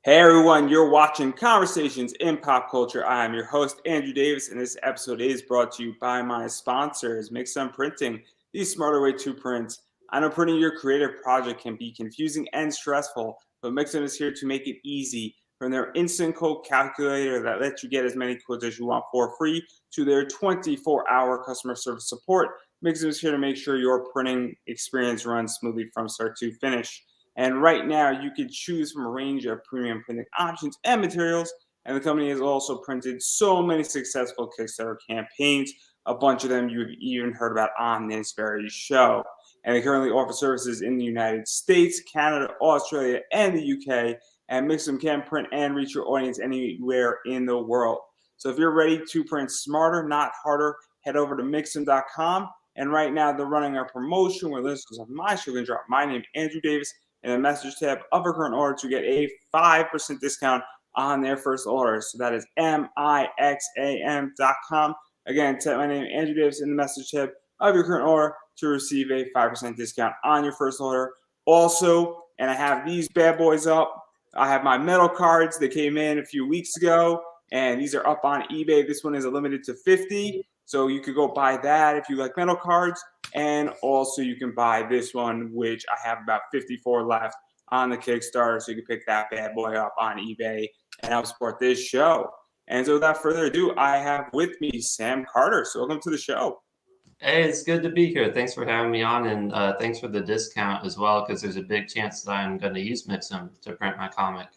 Hey everyone, you're watching Conversations in Pop Culture. I am your host, Andrew Davis, and this episode is brought to you by my sponsors, Mixum Printing, the smarter way to print. I know printing your creative project can be confusing and stressful, but Mixum is here to make it easy. From their instant quote calculator that lets you get as many quotes as you want for free to their 24-hour customer service support, Mixum is here to make sure your printing experience runs smoothly from start to finish. And right now, you can choose from a range of premium printing options and materials. And the company has also printed so many successful Kickstarter campaigns. A bunch of them you've even heard about on this very show. And they currently offer services in the United States, Canada, Australia, and the UK. And Mixum can print and reach your audience anywhere in the world. So if you're ready to print smarter, not harder, head over to Mixum.com. And right now, they're running a promotion where listeners of my show can drop my name, Andrew Davis, in the message tab of a current order to get a 5% discount on their first order. So that is mixam.com. Again, type my name, Andrew Davis, in the message tab of your current order to receive a 5% discount on your first order. Also, and I have these bad boys up. I have my metal cards that came in a few weeks ago, and these are up on eBay. This one is limited to 50, so you could go buy that if you like metal cards. And also you can buy this one, which I have about 54 left on the Kickstarter. So you can pick that bad boy up on eBay and help support this show. And so without further ado, I have with me Sam Carter. So welcome to the show. Hey, it's good to be here. Thanks for having me on, and thanks for the discount as well, because there's a big chance that I'm going to use Mixum to print my comic.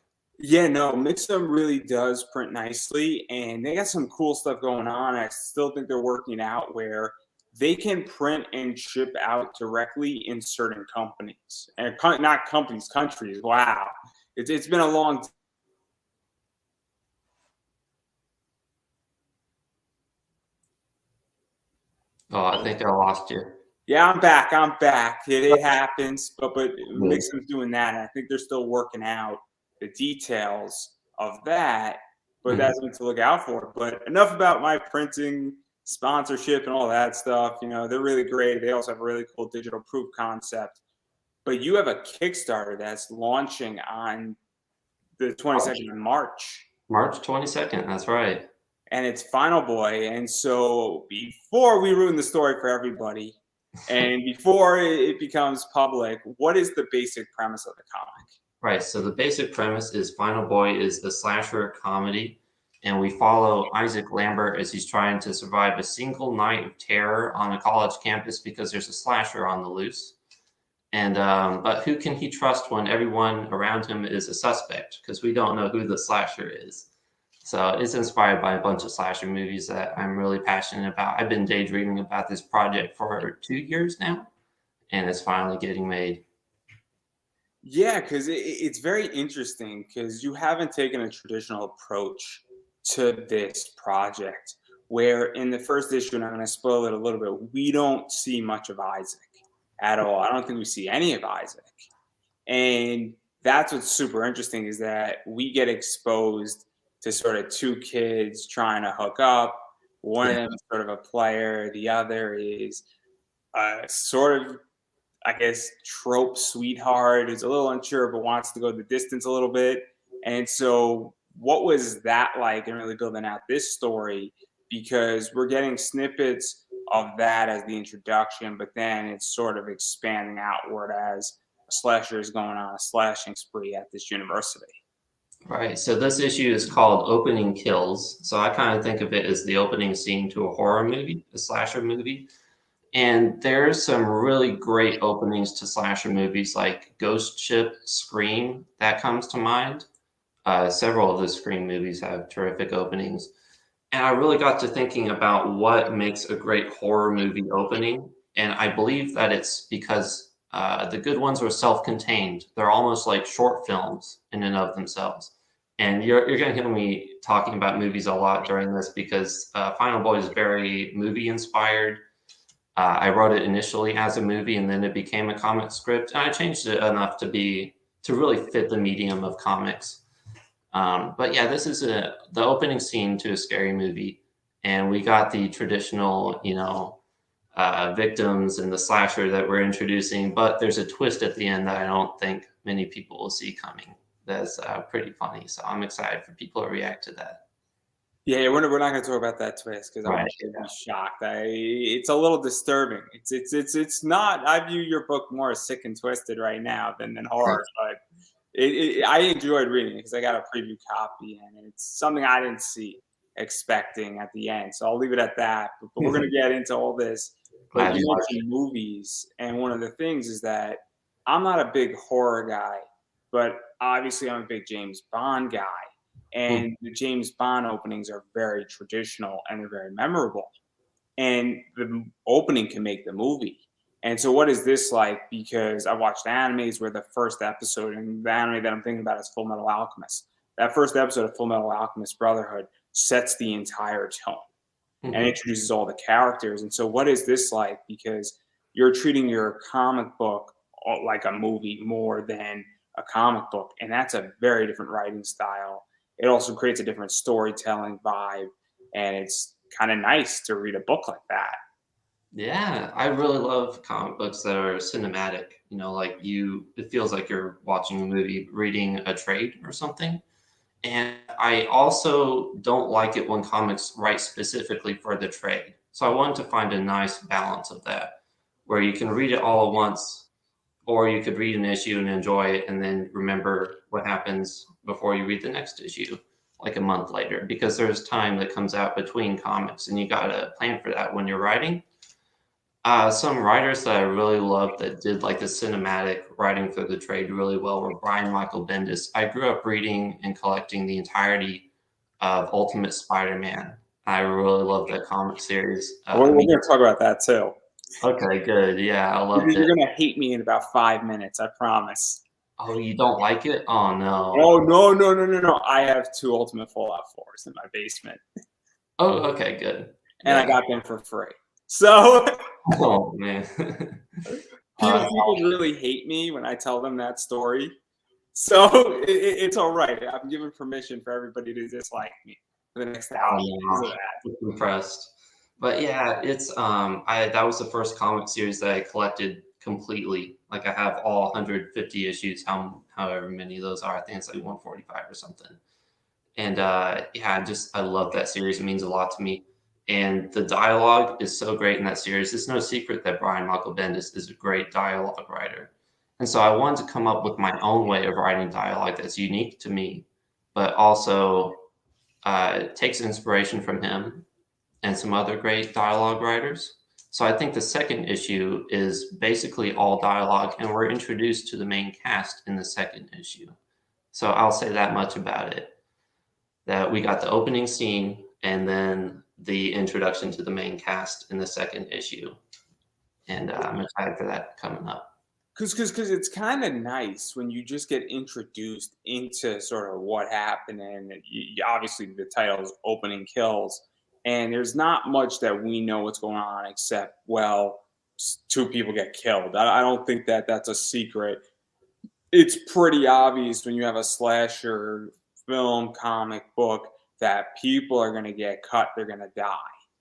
Yeah, no, Mixum really does print nicely, and they got some cool stuff going on. I still think they're working out where they can print and ship out directly in certain companies, and not companies, countries. Wow, it's been a long time. Oh, I think I lost you. Yeah, I'm back. I'm back. It happens, but Good. Mixum's doing that, and I think they're still working out the details of that. But Mhm. that's something to look out for. But enough about my printing sponsorship and all that stuff. You know, they're really great. They also have a really cool digital proof concept. But you have a Kickstarter that's launching on the 22nd of March, March 22nd, that's right. and it's Final Boy. And so before we ruin the story for everybody, and before it becomes public, what is the basic premise of the comic? Right, so the basic premise is Final Boy is a slasher comedy, and we follow Isaac Lambert as he's trying to survive a single night of terror on a college campus because there's a slasher on the loose. And but who can he trust when everyone around him is a suspect? Because we don't know who the slasher is. So it's inspired by a bunch of slasher movies that I'm really passionate about. I've been daydreaming about this project for 2 years now, and it's finally getting made. Yeah, because it's very interesting because you haven't taken a traditional approach to this project. Where in the first issue, and I'm going to spoil it a little bit, we don't see much of Isaac at all. I don't think we see any of Isaac. And that's what's super interesting is that we get exposed to sort of two kids trying to hook up. One of Yeah. them is sort of a player, the other is sort of, I guess, trope sweetheart who's a little unsure but wants to go the distance a little bit. And so, what was that like in really building out this story? Because we're getting snippets of that as the introduction, but then it's sort of expanding outward as a slasher is going on a slashing spree at this university. Right. So this issue is called Opening Kills. So I kind of think of it as the opening scene to a horror movie, a slasher movie. And there's some really great openings to slasher movies like Ghost Ship, Scream, that comes to mind. Several of the Scream movies have terrific openings. And I really got to thinking about what makes a great horror movie opening. And I believe that it's because the good ones are self contained. They're almost like short films in and of themselves. And you're going to hear me talking about movies a lot during this because Final Boy is very movie inspired. I wrote it initially as a movie and then it became a comic script. And I changed it enough to really fit the medium of comics. But yeah, this is the opening scene to a scary movie, and we got the traditional, victims and the slasher that we're introducing. But there's a twist at the end that I don't think many people will see coming. that's pretty funny. So I'm excited for people to react to that. Yeah, we're not going to talk about that twist because I Right. want you to be shocked. It's a little disturbing. It's not. I view your book more as sick and twisted right now than horror, but I enjoyed reading it because I got a preview copy and it's something I didn't see expecting at the end. So I'll leave it at that. But we're going to get into all this. But Glad you you liked it. mentioned movies, and one of the things is that I'm not a big horror guy, but obviously I'm a big James Bond guy. Mm. And the James Bond openings are very traditional and they're very memorable. And the opening can make the movie. And so, what is this like? Because I watched animes where the first episode, and the anime that I'm thinking about is Full Metal Alchemist. That first episode of Full Metal Alchemist Brotherhood sets the entire tone and Mhm. introduces all the characters. And so, what is this like? Because you're treating your comic book like a movie more than a comic book, and that's a very different writing style. It also creates a different storytelling vibe, and it's kind of nice to read a book like that. Yeah, I really love comic books that are cinematic. Like it feels like you're watching a movie, reading a trade or something. And I also don't like it when comics write specifically for the trade. So I wanted to find a nice balance of that, where you can read it all at once, or you could read an issue and enjoy it and then remember what happens before you read the next issue, like a month later, because there's time that comes out between comics and you got to plan for that when you're writing. Some writers that I really love that did like the cinematic writing for the trade really well were Brian Michael Bendis. I grew up reading and collecting the entirety of Ultimate Spider-Man. I really love that comic series. We're going to talk about that too. Okay, good. Yeah, I loved You're it. going to hate me in about 5 minutes, I promise. Oh, you don't like it? Oh Oh, no. no, no, no, no, no. I have two Ultimate Fallout 4s in my basement, Oh, okay, good. and I Yeah. got them for free. So Oh man. people, Uh, people really hate me when I tell them that story. So it's all right. I'm giving permission for everybody to dislike me for the next hour because of I'm that. impressed. But yeah, it's I that was the first comic series that I collected completely. Like I have all 150 issues, however many of those are. I think it's like 145 or something. And yeah, I love that series. It means a lot to me. And the dialogue is so great in that series. It's no secret that Brian Michael Bendis is a great dialogue writer. And so I wanted to come up with my own way of writing dialogue that's unique to me, but also takes inspiration from him and some other great dialogue writers. So I think the second issue is basically all dialogue, and we're introduced to the main cast in the second issue. So I'll say that much about it, that we got the opening scene and then the introduction to the main cast in the second issue. And I'm excited for that coming up. Because it's kind of nice when you just get introduced into sort of what happened, and obviously the title is Opening Kills, and there's not much that we know what's going on except two people get killed. I don't think that that's a secret. It's pretty obvious when you have a slasher film, comic book, that people are going to get cut, they're going to die.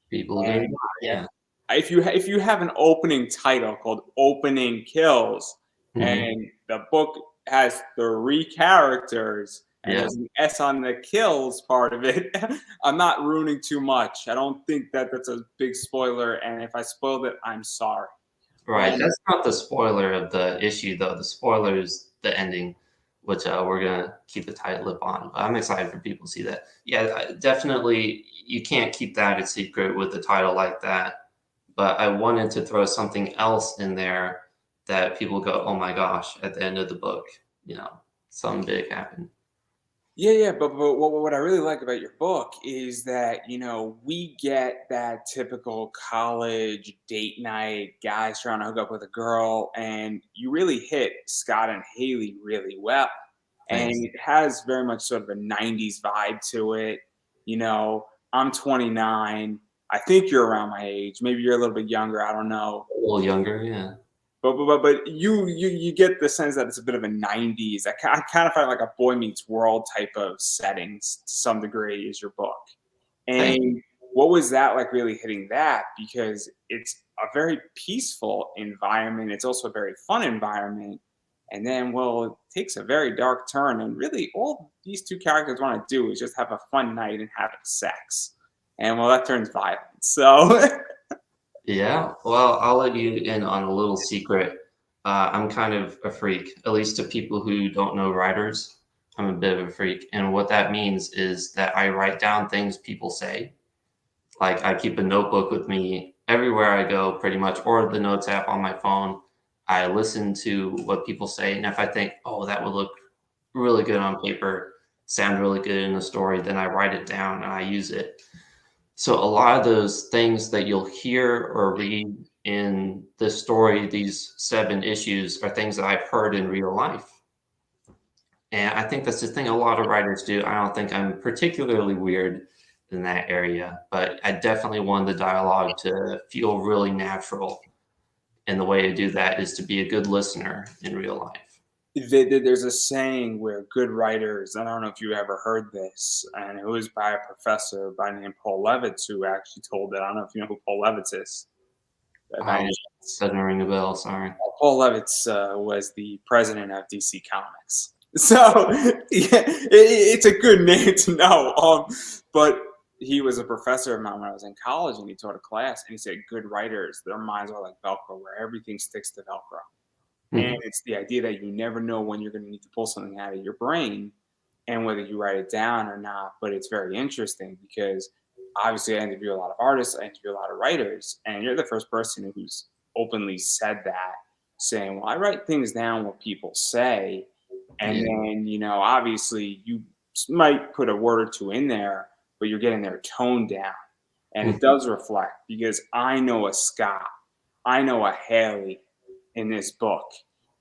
People are going And to, yeah. if you have an opening title called Opening Kills, Mhm. and the book has 3 characters and Yeah. there's an S on the kills part of it, I'm not ruining too much. I don't think that that's a big spoiler, and if I spoiled it, I'm sorry. Right. That's not the spoiler of the issue, though. The spoiler is the ending, which we're gonna keep a tight lip on. But I'm excited for people to see that. Yeah, definitely. You can't keep that a secret with a title like that. But I wanted to throw something else in there that people go, "Oh my gosh!" At the end of the book, something big happened. Yeah, yeah, but what I really like about your book is that we get that typical college date night, guys trying to hook up with a girl, and you really hit Scott and Haley really well, and Thanks. it has very much sort of a '90s vibe to it. I'm 29. I think you're around my age. Maybe you're a little bit younger. I don't know. A little younger, yeah. But you get the sense that it's a bit of a '90s. I kind of find like a Boy Meets World type of settings to some degree is your book. Thanks. And what was that like really hitting that? Because it's a very peaceful environment. It's also a very fun environment. And then, well, it takes a very dark turn. And really, all these two characters want to do is just have a fun night and have sex. And, well, that turns violent. So, Yeah, well, I'll let you in on a little secret. I'm kind of a freak, at least to people who don't know writers. I'm a bit of a freak. And what that means is that I write down things people say. Like I keep a notebook with me everywhere I go, pretty much, or the notes app on my phone. I listen to what people say. And if I think, oh, that would look really good on paper, sound really good in a story, then I write it down and I use it. So a lot of those things that you'll hear or read in this story, these 7 issues, are things that I've heard in real life. And I think that's the thing a lot of writers do. I don't think I'm particularly weird in that area, but I definitely want the dialogue to feel really natural. And the way to do that is to be a good listener in real life. there's a saying where good writers, I don't know if you ever heard this, and it was by a professor by the name Paul Levitz who actually told it. I don't know if you know who Paul Levitz is. By any chance. Doesn't ring a bell, sorry. Paul Levitz was the president of DC Comics. So yeah, it's a good name to know. But he was a professor of mine when I was in college, and he taught a class, and he said good writers, their minds are like Velcro, where everything sticks to Velcro. And it's the idea that you never know when you're going to need to pull something out of your brain and whether you write it down or not. But it's very interesting because obviously I interview a lot of artists, I interview a lot of writers, and you're the first person who's openly said that, saying, well, I write things down what people say. And then, obviously you might put a word or two in there, but you're getting their tone down. And it does reflect because I know a Scott, I know a Haley in this book.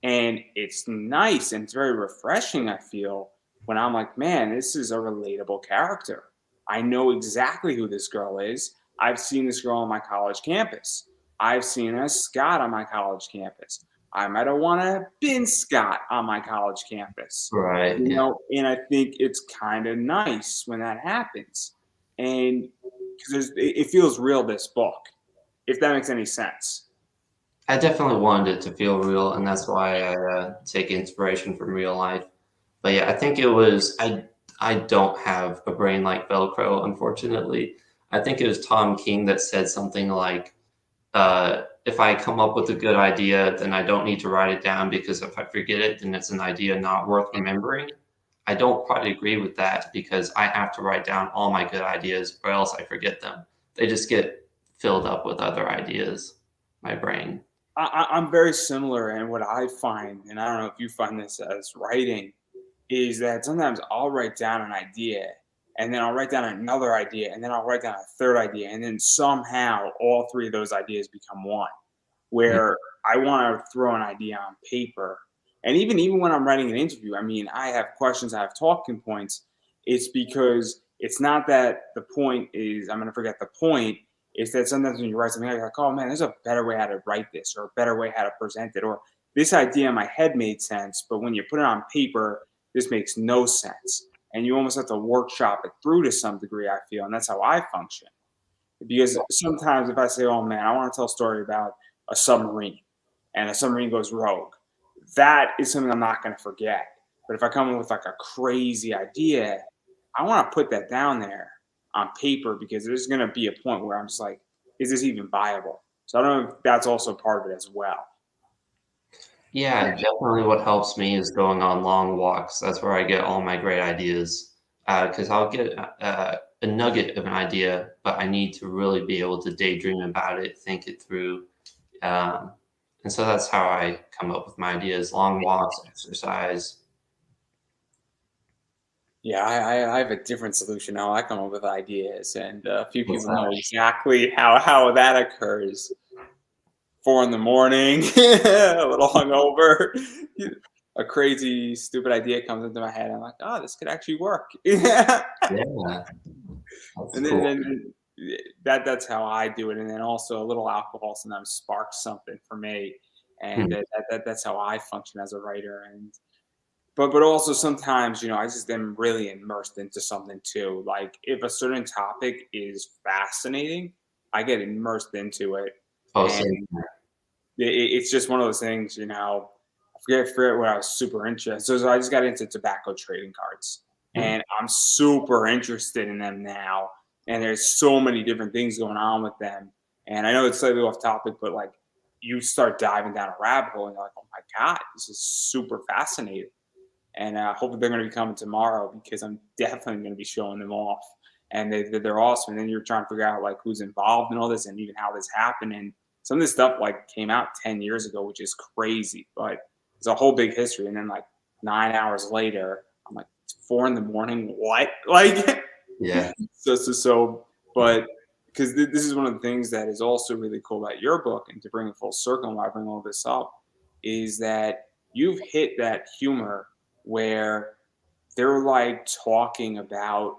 And it's nice and it's very refreshing, I feel, when I'm like, man, this is a relatable character. I know exactly who this girl is. I've seen this girl on my college campus. I've seen a Scott on my college campus. I might have want to have been Scott on my college campus. Right. And I think it's kind of nice when that happens. And because it feels real, this book, if that makes any sense. I definitely wanted it to feel real, and that's why I take inspiration from real life. But yeah, I think it was I don't have a brain like Velcro, unfortunately. I think it was Tom King that said something like, if I come up with a good idea, then I don't need to write it down because if I forget it, then it's an idea not worth remembering. I don't quite agree with that because I have to write down all my good ideas or else I forget them. They just get filled up with other ideas, my brain. I'm very similar, and what I find, and I don't know if you find this as writing, is that sometimes I'll write down an idea, and then I'll write down another idea, and then I'll write down a third idea, and then somehow all 3 of those ideas become one. Where I want to throw an idea on paper, and even when I'm writing an interview, I mean, I have questions, I have talking points. It's because it's not that the point is I'm going to forget the point. Is that sometimes when you write something, you're like, oh man, there's a better way how to write this, or a better way how to present it, or this idea in my head made sense, but when you put it on paper, this makes no sense. And you almost have to workshop it through to some degree, I feel, and that's how I function. Because sometimes if I say, oh man, I want to tell a story about a submarine, and a submarine goes rogue, that is something I'm not going to forget. But if I come in with like a crazy idea, I want to put that down there on paper because there's going to be a point where I'm just like, is this even viable? So I don't know if that's also part of it as well. Yeah, definitely what helps me is going on long walks. That's where I get all my great ideas. Because I'll get a nugget of an idea, but I need to really be able to daydream about it, think it through. And so that's how I come up with my ideas: long walks, exercise. Yeah, I have a different solution now. I come up with ideas, and a few people know exactly how that occurs. 4 in the morning, a little hungover, a crazy, stupid idea comes into my head. I'm like, oh, this could actually work. Yeah, that's And cool. then that's how I do it. And then also a little alcohol sometimes sparks something for me, and that's how I function as a writer. And but also sometimes I just am really immersed into something too. Like if a certain topic is fascinating, I get immersed into it, Oh, and same. it's just one of those things. forget what I was super interested. So I just got into tobacco trading cards, and I'm super interested in them now. And there's so many different things going on with them. And I know it's slightly off topic, but like you start diving down a rabbit hole, and you're like, oh my god, this is super fascinating. And hopefully they're going to be coming tomorrow because I'm definitely going to be showing them off. And they're awesome. And then you're trying to figure out like who's involved in all this and even how this happened. And some of this stuff like came out 10 years ago, which is crazy, but it's a whole big history. And then like 9 hours later, I'm like, it's 4 a.m. What? Like, Yeah. but because this is one of the things that is also really cool about your book, and to bring it full circle, and why I bring all this up, is that you've hit that humor where they're like talking about,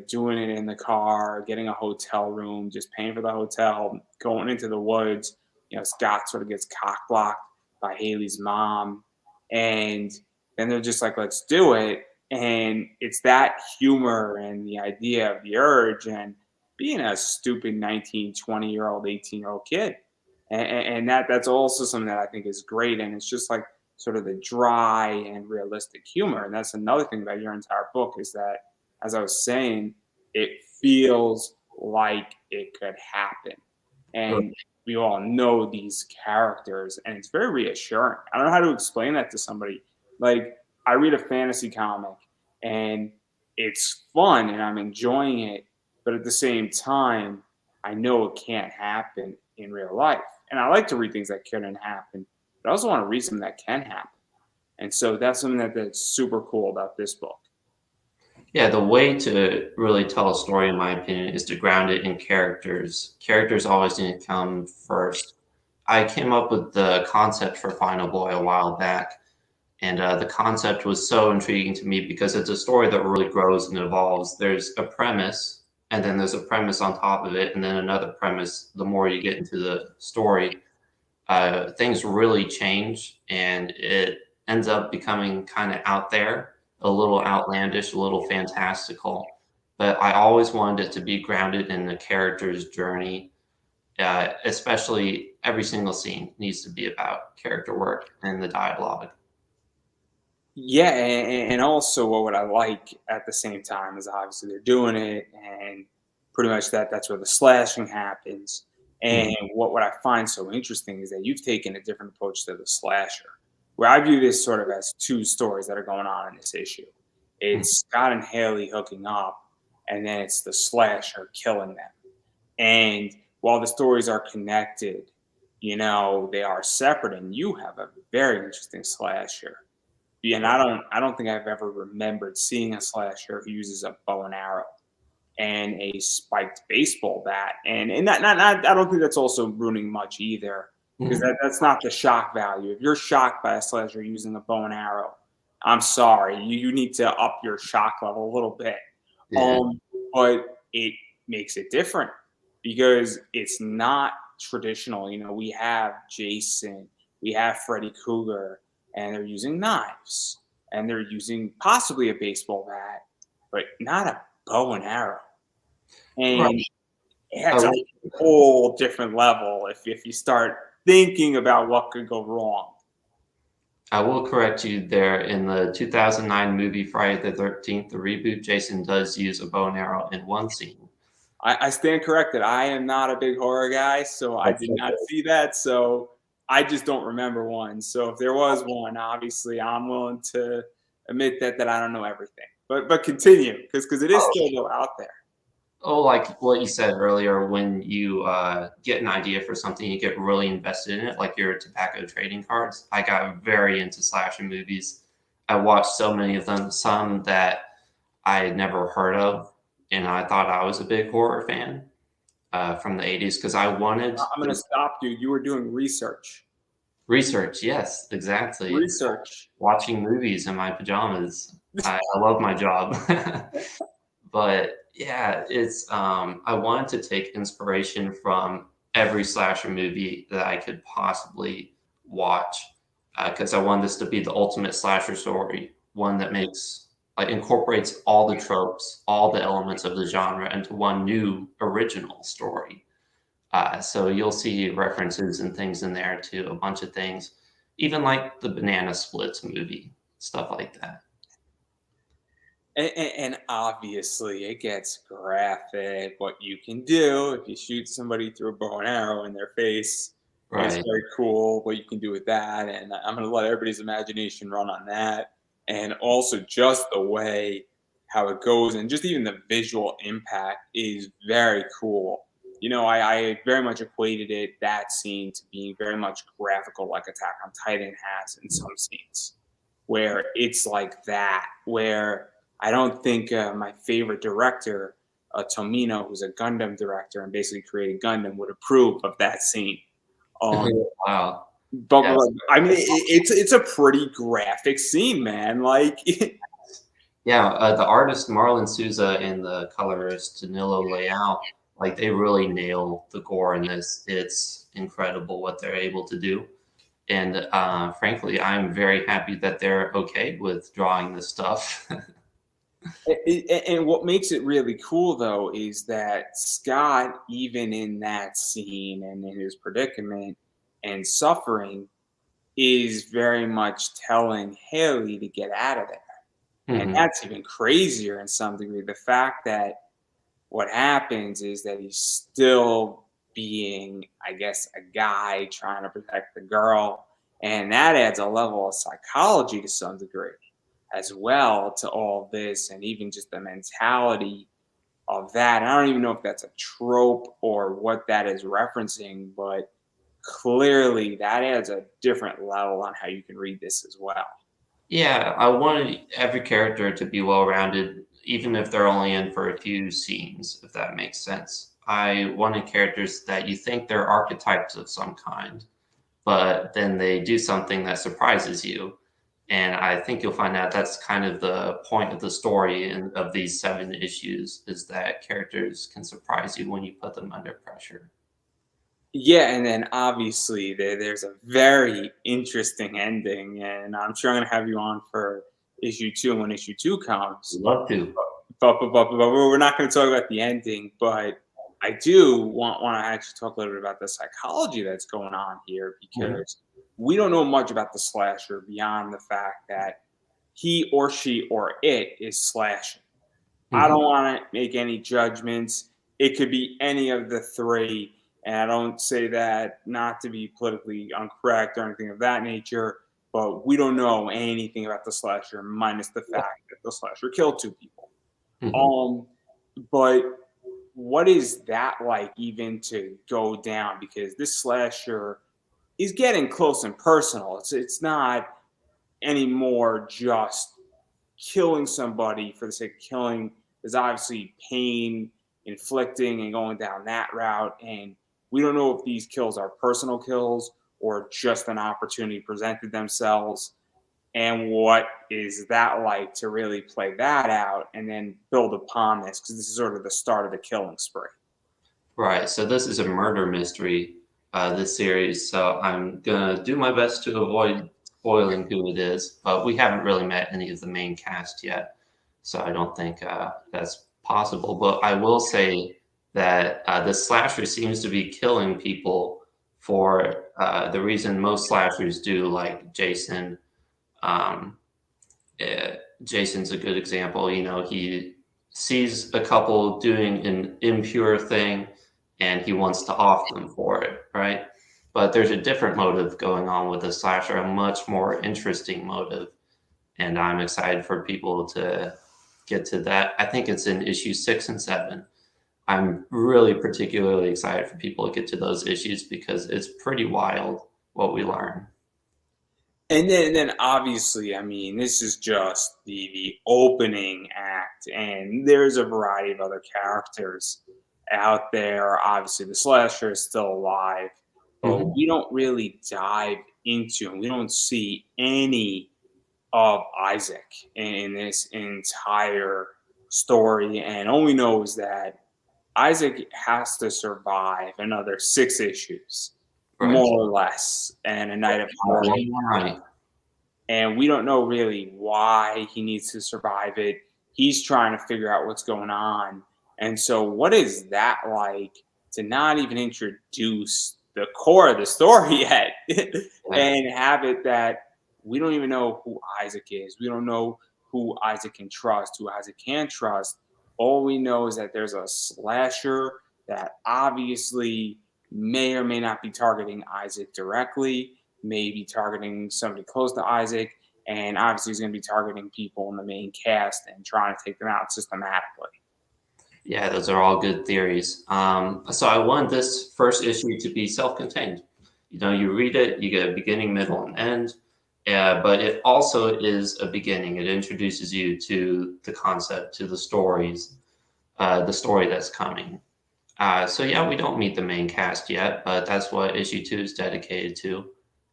doing it in the car, getting a hotel room, just paying for the hotel, going into the woods. Scott sort of gets cock blocked by Haley's mom. And then they're just like, let's do it. And it's that humor and the idea of the urge and being a stupid 19, 20-year-old, 18-year-old kid. And that's also something that I think is great. And it's just like sort of the dry and realistic humor. And that's another thing about your entire book is that, as I was saying, it feels like it could happen. And we all know these characters, and it's very reassuring. I don't know how to explain that to somebody. Like, I read a fantasy comic, and it's fun, and I'm enjoying it. But at the same time, I know it can't happen in real life. And I like to read things that couldn't happen, but I also want to read something that can happen. And so that's something that's super cool about this book. Yeah, the way to really tell a story, in my opinion, is to ground it in characters. Characters always need to come first. I came up with the concept for Final Boy a while back, and the concept was so intriguing to me because it's a story that really grows and evolves. There's a premise, and then there's a premise on top of it, and then another premise the more you get into the story. Things really change, and it ends up becoming kind of out there, a little outlandish, a little fantastical. But I always wanted it to be grounded in the character's journey. Especially every single scene needs to be about character work and the dialogue. Yeah, and also what I like at the same time is obviously they're doing it, and pretty much that's where the slashing happens. And what I find so interesting is that you've taken a different approach to the slasher, where I view this sort of as two stories that are going on in this issue. It's Scott and Haley hooking up, and then it's the slasher killing them. And while the stories are connected, they are separate, and you have a very interesting slasher. And I don't think I've ever remembered seeing a slasher who uses a bow and arrow and a spiked baseball bat. And not I don't think that's also ruining much either, because that's not the shock value. If you're shocked by a slasher using a bow and arrow, I'm sorry, you need to up your shock level a little bit. Yeah. But it makes it different because it's not traditional. We have Jason, we have Freddy Krueger, and they're using knives, and they're using possibly a baseball bat, but not a bow and arrow. And Right. it's a whole different level if you start thinking about what could go wrong. I will correct you there. In the 2009 movie Friday the 13th, the reboot, Jason does use a bow and arrow in one scene. I stand corrected. I am not a big horror guy, so I did not see that. So I just don't remember one. So if there was one, obviously I'm willing to admit that I don't know everything. But continue, because it is still out there. Oh, like what you said earlier, when you get an idea for something, you get really invested in it, like your tobacco trading cards. I got very into slasher movies. I watched so many of them, some that I had never heard of, and I thought I was a big horror fan from the 80s because I wanted I'm going to stop you. You were doing research. research. Yes, exactly. Research. Watching movies in my pajamas. I love my job. But yeah, it's I wanted to take inspiration from every slasher movie that I could possibly watch because I wanted this to be the ultimate slasher story, one that makes like incorporates all the tropes, all the elements of the genre into one new original story. So you'll see references and things in there to a bunch of things. even like the Banana Splits movie, stuff like that. And obviously, it gets graphic. What you can do if you shoot somebody through a bow and arrow in their face is Right. very cool. What you can do with that, and I'm going to let everybody's imagination run on that. And also, just the way how it goes, and just even the visual impact is very cool. I very much equated that scene to being very much graphical, like Attack on Titan has in some scenes, where it's like that, where I don't think my favorite director, Tomino, who's a Gundam director and basically created Gundam, would approve of that scene. Wow. But Yes. I mean, it's a pretty graphic scene, man. Like, Yeah, the artist Marlon Souza and the colorist Danilo Leal, like they really nail the gore in this. It's incredible what they're able to do. And frankly, I'm very happy that they're okay with drawing this stuff. and what makes it really cool though is that Scott, even in that scene and in his predicament and suffering, is very much telling Haley to get out of there. And Mhm. that's even crazier in some degree. The fact that what happens is that he's still being, I guess, a guy trying to protect the girl. And that adds a level of psychology to some degree as well to all this, and even just the mentality of that. I don't even know if that's a trope or what that is referencing, but clearly that adds a different level on how you can read this as well. Yeah, I wanted every character to be well rounded, even if they're only in for a few scenes, if that makes sense. I wanted characters that you think they're archetypes of some kind, but then they do something that surprises you. And I think you'll find out that's kind of the point of the story and of these 7 issues is that characters can surprise you when you put them under pressure. Yeah, and then obviously there's a very interesting ending, and I'm sure I'm gonna have you on for issue two when issue two comes. Love to. But we're not going to talk about the ending. But I do want to actually talk a little bit about the psychology that's going on here, Mhm. because we don't know much about the slasher beyond the fact that he or she or it is slashing. I don't Mhm. want to make any judgments. It could be any of the three. And I don't say that not to be politically incorrect or anything of that nature, but we don't know anything about the slasher minus the fact that the slasher killed two people. Mhm. Um, but what is that like even to go down? Because this slasher is getting close and personal. It's not anymore just killing somebody for the sake of killing. There's obviously pain inflicting and going down that route. And we don't know if these kills are personal kills or just an opportunity presented themselves. And what is that like to really play that out and then build upon this? Because this is sort of the start of the killing spree. Right. So this is a murder mystery, this series. So I'm gonna do my best to avoid spoiling who it is, but we haven't really met any of the main cast yet, so I don't think that's possible. But I will say that the slasher seems to be killing people for the reason most slashers do, like Jason. Um, Jason's a good example. You know, he sees a couple doing an impure thing and he wants to off them for it, right? But there's a different motive going on with the slasher, a much more interesting motive. And I'm excited for people to get to that. I think it's in issue 6 and 7. I'm really particularly excited for people to get to those issues because it's pretty wild what we learn. And then obviously, I mean, this is just the opening act, and there's a variety of other characters out there. Obviously, the slasher is still alive, but Mhm. we don't really dive into, and we don't see any of Isaac in this entire story, and all we know is that Isaac has to survive another 6 issues, Right. more or less, and a night of horror. One more night. And we don't know really why he needs to survive it. He's trying to figure out what's going on. And so, what is that like to not even introduce the core of the story yet? and have it that we don't even know who Isaac is. We don't know who Isaac can trust, who Isaac can trust. All we know is that there's a slasher that obviously may or may not be targeting Isaac directly, may be targeting somebody close to Isaac, and obviously he's going to be targeting people in the main cast and trying to take them out systematically. Yeah, those are all good theories. So I want this first issue to be self-contained. You read it, you get a beginning, middle, and end. But it also is a beginning. It introduces you to the concept, to the story that's coming. So yeah, we don't meet the main cast yet, but that's what issue 2 is dedicated to.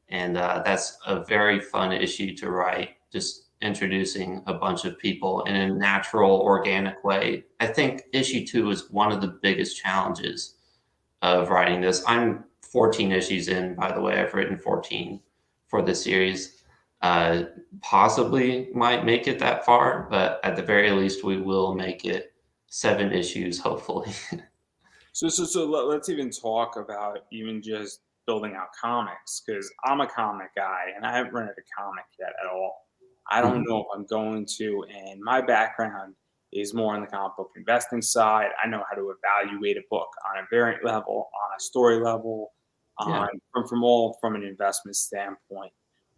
And that's a very fun issue to write, just introducing a bunch of people in a natural, organic way. I think issue 2 is one of the biggest challenges of writing this. I'm 14 issues in, by the way. I've written 14 for the series. Possibly might make it that far, but at the very least, we will make it 7 issues, hopefully. So let's even talk about even just building out comics, because I'm a comic guy and I haven't rented a comic yet at all. I don't know if I'm going to, and my background is more on the comic book investing side. I know how to evaluate a book on a variant level, on a story level, Yeah. on from an investment standpoint.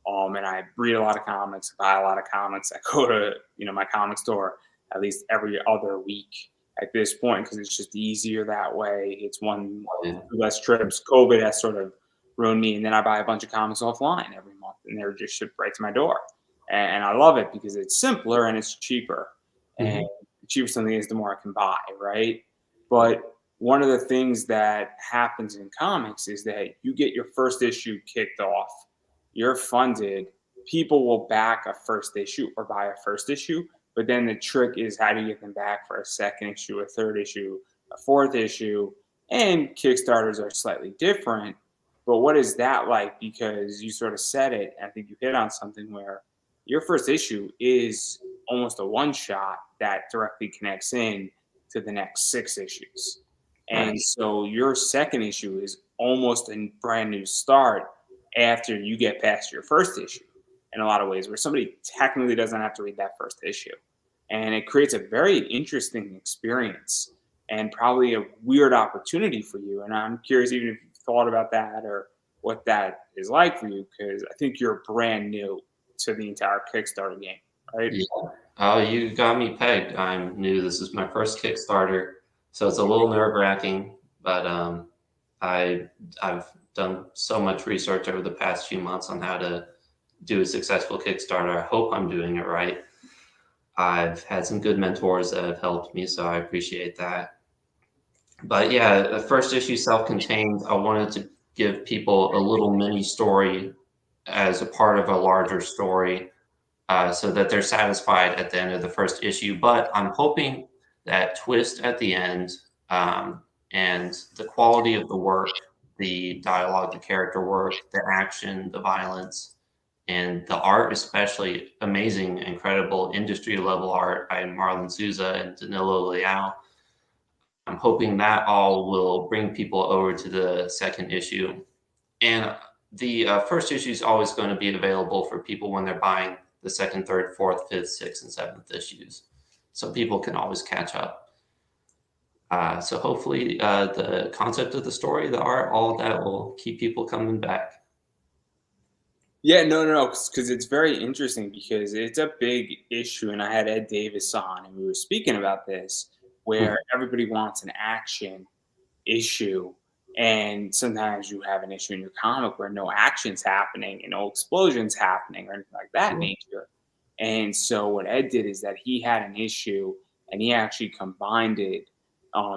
And I read a lot of comics, buy a lot of comics. I go to my comic store at least every other week at this point because it's just easier that way. It's one less trips. COVID has sort of ruined me, and then I buy a bunch of comics offline every month, and they're just shipped right to my door. And I love it because it's simpler and it's cheaper. And the cheaper something is, the more I can buy, right? But one of the things that happens in comics is that you get your first issue kicked off, you're funded, people will back a first issue or buy a first issue. But then the trick is, how do you get them back for a second issue, a third issue, a fourth issue? And Kickstarters are slightly different. But what is that like? Because you sort of said it, I think you hit on something where your first issue is almost a one shot that directly connects in to the next 6 issues. And Right. so your second issue is almost a brand new start after you get past your first issue in a lot of ways, where somebody technically doesn't have to read that first issue. And it creates a very interesting experience and probably a weird opportunity for you. And I'm curious even if you've thought about that or what that is like for you, because I think you're brand new to the entire Kickstarter game, right? Yeah. Oh, you got me pegged. I'm new. This is my first Kickstarter, so it's a little nerve-wracking, but I've done so much research over the past few months on how to do a successful Kickstarter. I hope I'm doing it right. I've had some good mentors that have helped me, so I appreciate that. But yeah, the first issue, self-contained, I wanted to give people a little mini story as a part of a larger story, so that they're satisfied at the end of the first issue. But I'm hoping that twist at the end, and the quality of the work, the dialogue, the character work, the action, the violence, and the art, especially amazing, incredible industry level art by Marlon Souza and Danilo Leal. I'm hoping that all will bring people over to the second issue. And the first issue is always going to be available for people when they're buying the second, third, fourth, fifth, sixth, and seventh issues. So people can always catch up. So hopefully the concept of the story, the art, all of that will keep people coming back. Yeah, no, because it's very interesting because it's a big issue. And I had Ed Davis on, and we were speaking about this, where everybody wants an action issue. And sometimes you have an issue in your comic where no action's happening and no explosions happening or anything like that nature. And so what Ed did is that he had an issue and he actually combined it,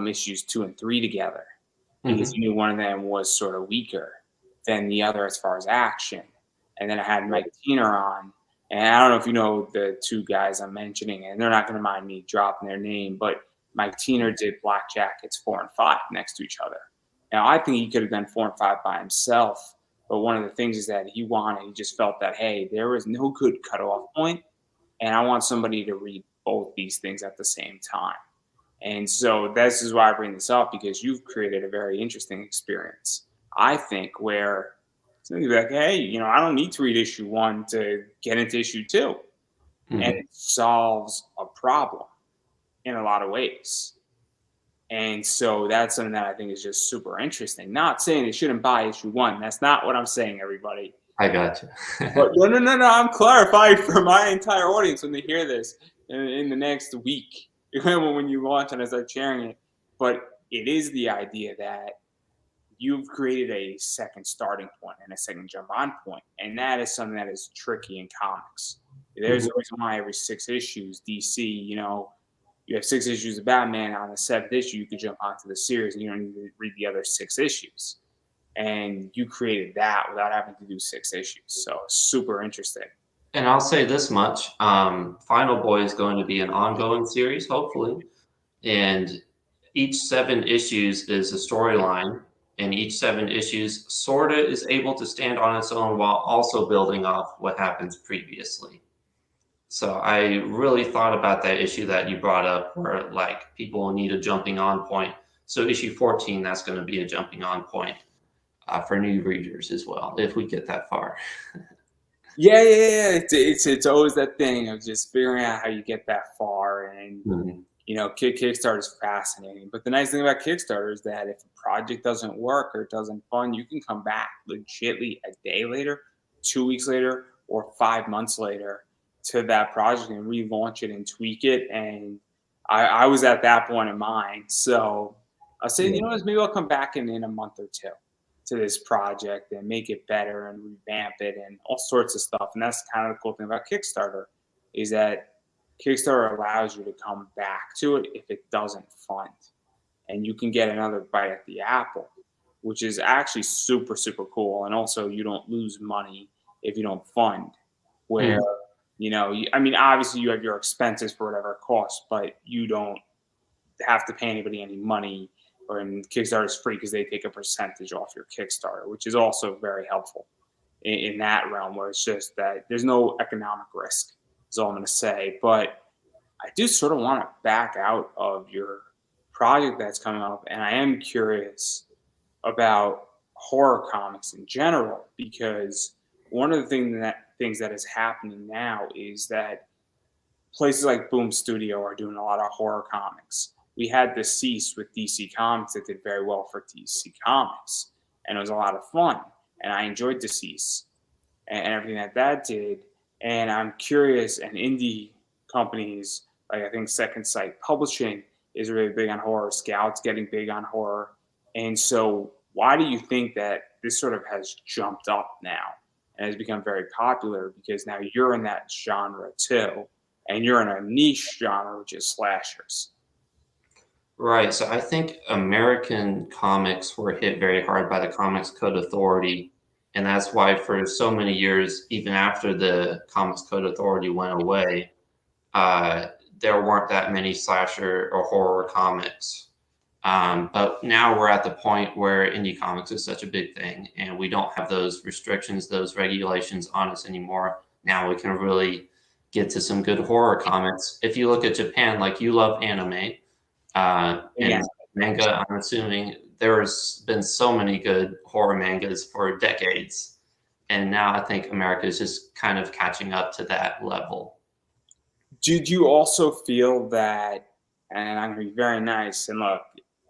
issues 2 and 3 together, because he knew one of them was sort of weaker than the other as far as action. And then I had Mike Teener on, and I don't know if you know the 2 guys I'm mentioning, and they're not going to mind me dropping their name, but Mike Teener did Black Jackets 4 and 5 next to each other. Now, I think he could have done 4 and 5 by himself, but one of the things is that he just felt that, hey, there is no good cutoff point, and I want somebody to read both these things at the same time. And so this is why I bring this up, because you've created a very interesting experience, I think, where So you'd be like, hey, I don't need to read issue 1 to get into issue 2. And Mhm. it solves a problem in a lot of ways. And so that's something that I think is just super interesting. Not saying they shouldn't buy issue 1. That's not what I'm saying, everybody. I got you. But no. I'm clarifying for my entire audience when they hear this in the next week, when you launch and I start sharing it. But it is the idea that you've created a second starting point and a second jump on point, and that is something that is tricky in comics. There's Mhm. a reason why every 6 issues, DC, you have 6 issues of Batman. On the 7th issue, you could jump onto the series, and you don't need to read the other 6 issues. And you created that without having to do 6 issues. So super interesting. And I'll say this much, Final Boy is going to be an ongoing series, hopefully, and each 7 issues is a storyline, and each 7 issues sorta is able to stand on its own while also building off what happens previously. So I really thought about that issue that you brought up where, like, people need a jumping on point. So issue 14, that's gonna be a jumping on point, for new readers as well, if we get that far. Yeah. It's always that thing of just figuring out how you get that far. And Mhm. Kickstarter is fascinating. But the nice thing about Kickstarter is that if a project doesn't work or doesn't fund, you can come back legitly a day later, 2 weeks later, or 5 months later to that project and relaunch it and tweak it. And I was at that point in mine. So I was saying, Yeah. maybe I'll come back in a month or two to this project and make it better and revamp it and all sorts of stuff. And that's kind of the cool thing about Kickstarter is that Kickstarter allows you to come back to it if it doesn't fund, and you can get another bite at the apple, which is actually super, super cool. And also, you don't lose money if you don't fund. Where, Mm. obviously, you have your expenses for whatever it costs, but you don't have to pay anybody any money. Or in Kickstarter is free because they take a percentage off your Kickstarter, which is also very helpful in that realm. Where it's just that there's no economic risk. Is all I'm going to say, but I do sort of want to back out of your project that's coming up, and I am curious about horror comics in general because one of the things that is happening now is that places like Boom Studio are doing a lot of horror comics. We had Deceased with DC Comics that did very well for DC Comics, and it was a lot of fun, and I enjoyed Deceased and everything that did. And I'm curious, and indie companies like I think Second Sight Publishing is really big on horror. Scout's getting big on horror. And so, why do you think that this sort of has jumped up now and has become very popular? Because now you're in that genre too, and you're in a niche genre, which is slashers. Right. So I think American comics were hit very hard by the Comics Code Authority. And that's why for so many years, even after the Comics Code Authority went away, uh, there weren't that many slasher or horror comics. But now we're at the point where indie comics is such a big thing, and we don't have those restrictions, those regulations on us anymore. Now we can really get to some good horror comics. If you look at Japan, like you love anime, Yeah. and manga, I'm assuming there's been so many good horror mangas for decades. And now I think America is just kind of catching up to that level. Did you also feel that, and I'm going to be very nice, and look,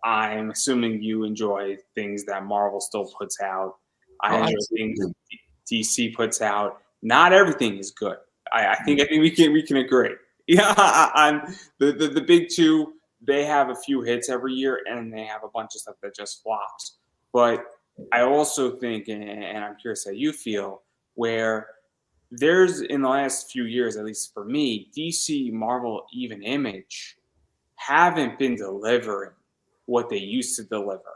I'm assuming you enjoy things that Marvel still puts out. I Oh, enjoy things absolutely. DC puts out. Not everything is good. I think we can agree. Yeah, on the big two, they have a few hits every year, and they have a bunch of stuff that just flops. But I also think, and I'm curious how you feel, where there's in the last few years, at least for me, DC, Marvel, even Image haven't been delivering what they used to deliver.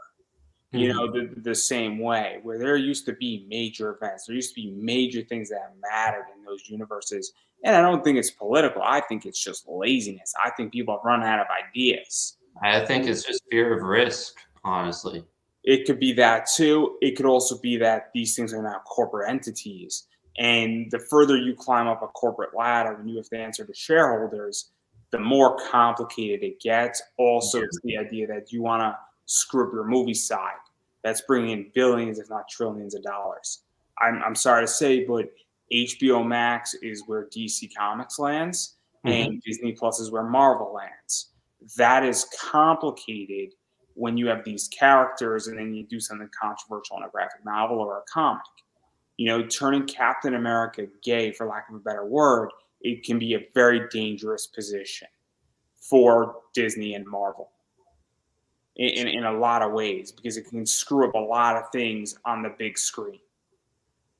Mhm. The same way where there used to be major events, there used to be major things that mattered in those universes. And I don't think it's political. I think it's just laziness. I think people have run out of ideas. I think it's just fear of risk, honestly. It could be that too. It could also be that these things are now corporate entities. And the further you climb up a corporate ladder and you have to answer to shareholders, the more complicated it gets. Also, it's the idea that you want to screw up your movie side. That's bringing in billions, if not trillions of dollars. I'm sorry to say, but HBO Max is where DC Comics lands, and Disney Plus is where Marvel lands. That is complicated when you have these characters and then you do something controversial in a graphic novel or a comic. Turning Captain America gay, for lack of a better word, it can be a very dangerous position for Disney and Marvel in a lot of ways, because it can screw up a lot of things on the big screen.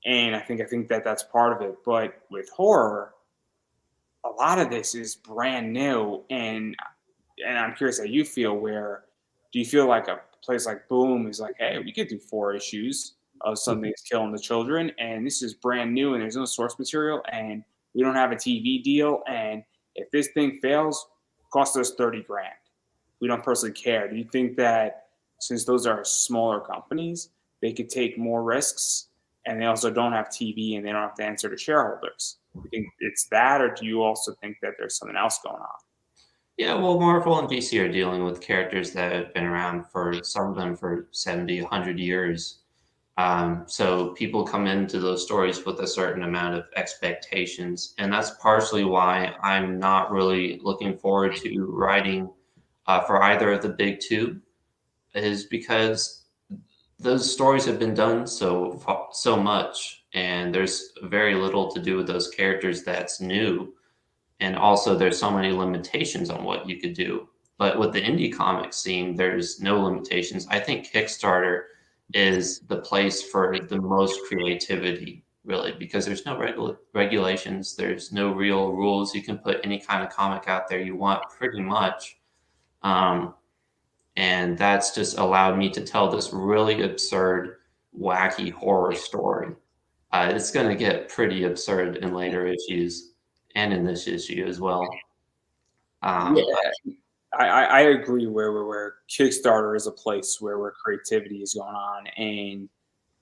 And I think that that's part of it. But with horror, a lot of this is brand new, and I'm curious how you feel. Where do you feel like a place like Boom is like, hey, we could do 4 issues of something that's killing the children, and this is brand new, and there's no source material, and we don't have a TV deal, and if this thing fails, cost us 30 grand. We don't personally care. Do you think that since those are smaller companies, they could take more risks, and they also don't have TV and they don't have to answer to shareholders? Do you think it's that, or do you also think that there's something else going on? Yeah, well, Marvel and DC are dealing with characters that have been around for some of them for 70, 100 years. So people come into those stories with a certain amount of expectations. And that's partially why I'm not really looking forward to writing for either of the big two, is because those stories have been done so much, and there's very little to do with those characters that's new. And also, there's so many limitations on what you could do. But with the indie comic scene, there's no limitations. I think Kickstarter is the place for the most creativity, really, because there's no regulations, there's no real rules. You can put any kind of comic out there you want, pretty much. Um, and that's just allowed me to tell this really absurd, wacky horror story. It's going to get pretty absurd in later issues and in this issue as well. Yeah, I agree. Where Kickstarter is a place where creativity is going on, and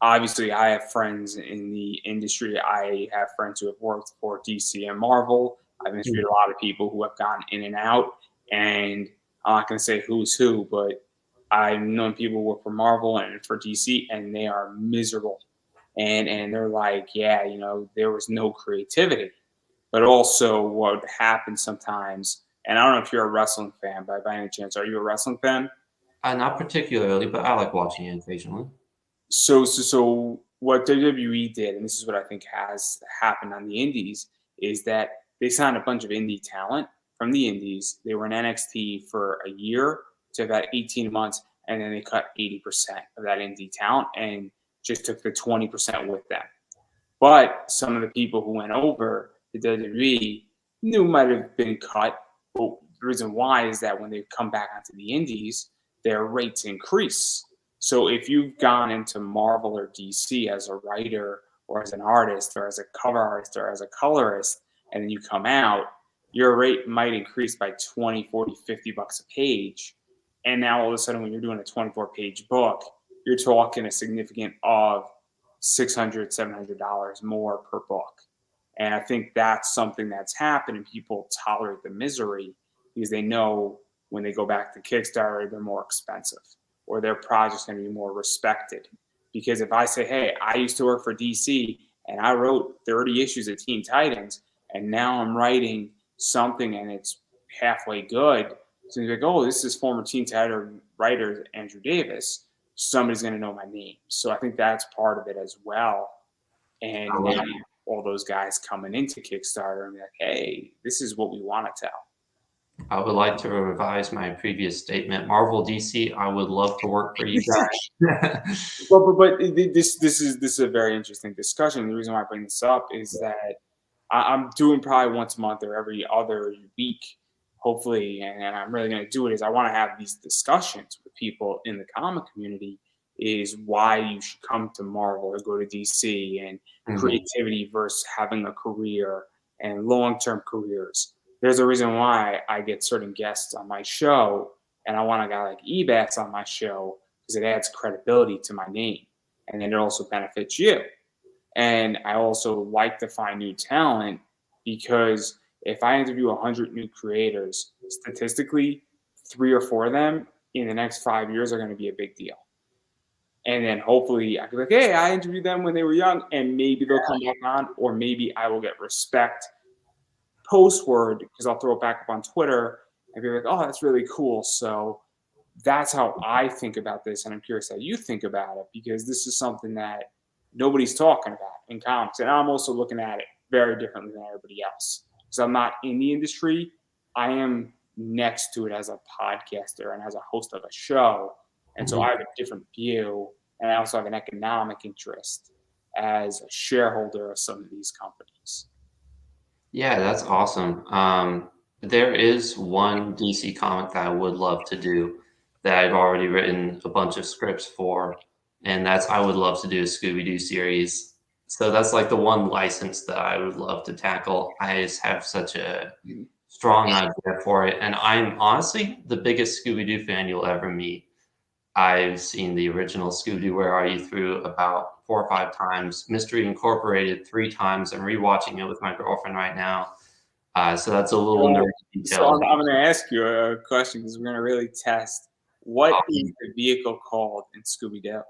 obviously, I have friends in the industry. I have friends who have worked for DC and Marvel. I've interviewed a lot of people who have gone in and out, and I'm not going to say who's who, but I've known people who work for Marvel and for DC, and they are miserable. And they're like, yeah, there was no creativity. But also, what happens sometimes, and I don't know if you're a wrestling fan, by any chance, are you a wrestling fan? Not particularly, but I like watching it occasionally. So what WWE did, and this is what I think has happened on the indies, is that they signed a bunch of indie talent from the indies. They were in NXT for a year to about 18 months, and then they cut 80% of that indie talent and just took the 20% with them. But some of the people who went over to WWE knew might have been cut. But the reason why is that when they come back onto the indies, their rates increase. So if you've gone into Marvel or DC as a writer or as an artist or as a cover artist or as a colorist, and then you come out, your rate might increase by 20, 40, 50 bucks a page. And now all of a sudden, when you're doing a 24-page book, you're talking a significant of $600, $700 more per book. And I think that's something that's happened, and people tolerate the misery because they know when they go back to Kickstarter, they're more expensive or their project's going to be more respected. Because if I say, hey, I used to work for DC and I wrote 30 issues of Teen Titans, and now I'm writing something and it's halfway good, so you're like, oh, this is former Teen Titan writer Andrew Davis. Somebody's going to know my name. So I think that's part of it as well. And now all those guys coming into Kickstarter and be like, hey, this is what we want to tell. I would like to revise my previous statement. Marvel, DC, I would love to work for you guys. but this is a very interesting discussion. The reason why I bring this up is that I'm doing probably once a month or every other week, hopefully, and I'm really going to do it, is I want to have these discussions with people in the comic community, is why you should come to Marvel or go to DC, and creativity versus having a career and long-term careers. There's a reason why I get certain guests on my show, and I want a guy like Ebats on my show because it adds credibility to my name, and then it also benefits you. And I also like to find new talent because if I interview 100 new creators, statistically, 3 or 4 of them in the next 5 years are going to be a big deal. And then hopefully I could be like, hey, I interviewed them when they were young, and maybe they'll come back on, or maybe I will get respect post-word because I'll throw it back up on Twitter and be like, oh, that's really cool. So that's how I think about this, and I'm curious how you think about it, because this is something that nobody's talking about in comics, and I'm also looking at it very differently than everybody else because I'm not in the industry. I am next to it as a podcaster and as a host of a show, and so I have a different view, and I also have an economic interest as a shareholder of some of these companies. Yeah, that's awesome. There is one DC comic that I would love to do that I've already written a bunch of scripts for, and that's I would love to do a Scooby-Doo series. So that's like the one license that I would love to tackle. I just have such a strong idea for it, and I'm honestly the biggest Scooby-Doo fan you'll ever meet. I've seen the original Scooby-Doo Where Are You through about 4 or 5 times, Mystery Incorporated 3 times. I'm rewatching it with my girlfriend right now. So that's a little nerdy So detail. I'm going to ask you a question because we're going to really test what is the vehicle called in Scooby-Doo?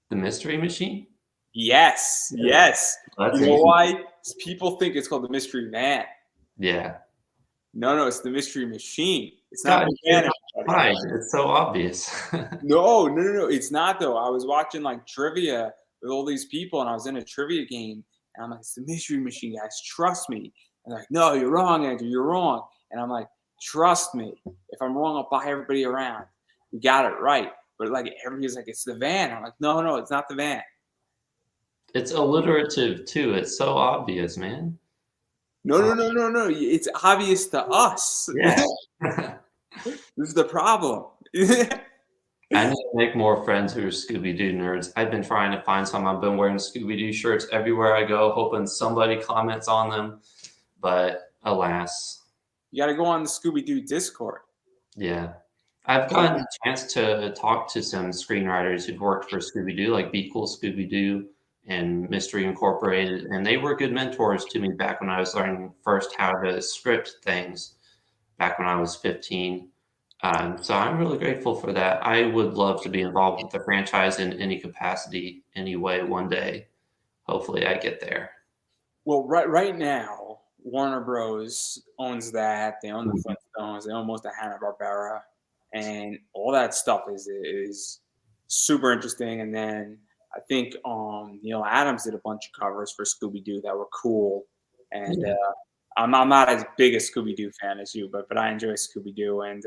The Mystery Machine? Yes, yes. That's You know easy. why? People think it's called the Mystery Van. Yeah. No, it's the Mystery Machine. It's not God, the van. right. It's so obvious. No. It's not though. I was watching like trivia with all these people, and I was in a trivia game, and I'm like, "It's the Mystery Machine, guys. Trust me." And they're like, "No, you're wrong, Andrew. You're wrong." And I'm like, "Trust me. If I'm wrong, I'll buy everybody around. You got it right." But like everybody's like, "It's the van." I'm like, "No, it's not the van." It's alliterative too. It's so obvious, man. No. It's obvious to us. Yeah. This is the problem. I need to make more friends who are Scooby-Doo nerds. I've been trying to find some. I've been wearing Scooby-Doo shirts everywhere I go, hoping somebody comments on them. But alas, You got to go on the Scooby-Doo Discord. yeah. I've gotten a chance to talk to some screenwriters who've worked for Scooby-Doo, like Be Cool Scooby-Doo and Mystery Incorporated, and they were good mentors to me back when I was learning first how to script things back when I was 15. So I'm really grateful for that. I would love to be involved with the franchise in any capacity, any way, one day. Hopefully, I get there. Well, right now, Warner Bros. Owns that. They own the Flintstones. They own most of Hanna-Barbera, and all that stuff is super interesting. And then I think Neil Adams did a bunch of covers for Scooby-Doo that were cool. And Yeah. I'm not as big a Scooby-Doo fan as you, but I enjoy Scooby-Doo, and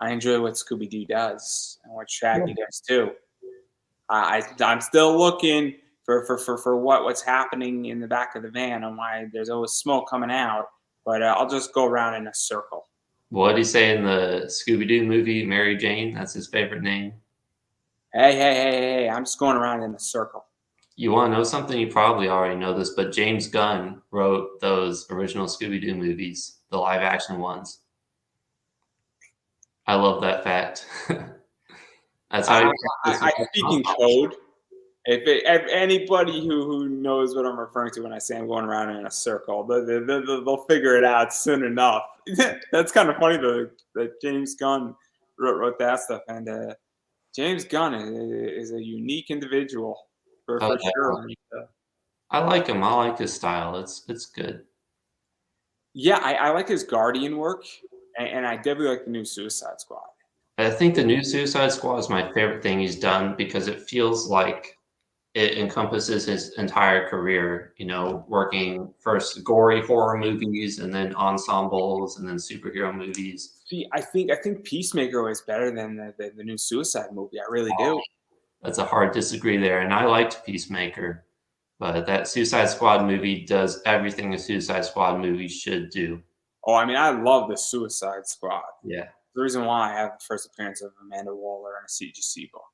I enjoy what Scooby-Doo does and what Shaggy does too. I'm still looking for what's happening in the back of the van and why there's always smoke coming out. But I'll just go around in a circle. What did he say in the Scooby-Doo movie, Mary Jane? That's his favorite name. Hey! I'm just going around in a circle. You want to know something? You probably already know this, but James Gunn wrote those original Scooby-Doo movies, the live-action ones. I love that fact. That's how I speak in code. If anybody who knows what I'm referring to when I say I'm going around in a circle, they'll figure it out soon enough. That's kind of funny though that James Gunn wrote that stuff, and James Gunn is a unique individual for sure. I like him. I like his style. It's good. Yeah, I like his Guardian work, and I definitely like the new Suicide Squad. I think the new Suicide Squad is my favorite thing he's done because it feels like it encompasses his entire career, you know, working first gory horror movies and then ensembles and then superhero movies. See, I think Peacemaker is better than the new Suicide movie. I really do. That's a hard disagree there. And I liked Peacemaker, but that Suicide Squad movie does everything a Suicide Squad movie should do. Oh, I mean, I love the Suicide Squad. Yeah. The reason why I have the first appearance of Amanda Waller in a CGC book.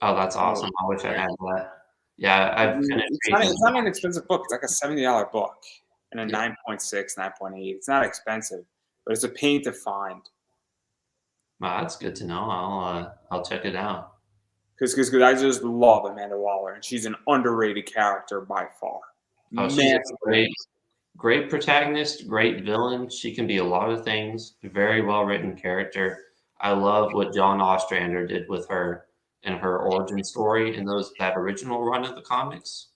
Oh, that's awesome. I wish I had that. Yeah, it's not an expensive book. It's like a $70 book and a 9.6, 9.8. It's not expensive, but it's a pain to find. Wow, that's good to know. I'll check it out. Because I just love Amanda Waller, and she's an underrated character by far. Oh, she's a great protagonist, great villain. She can be a lot of things. Very well written character. I love what John Ostrander did with her. and her origin story in that original run of the comics.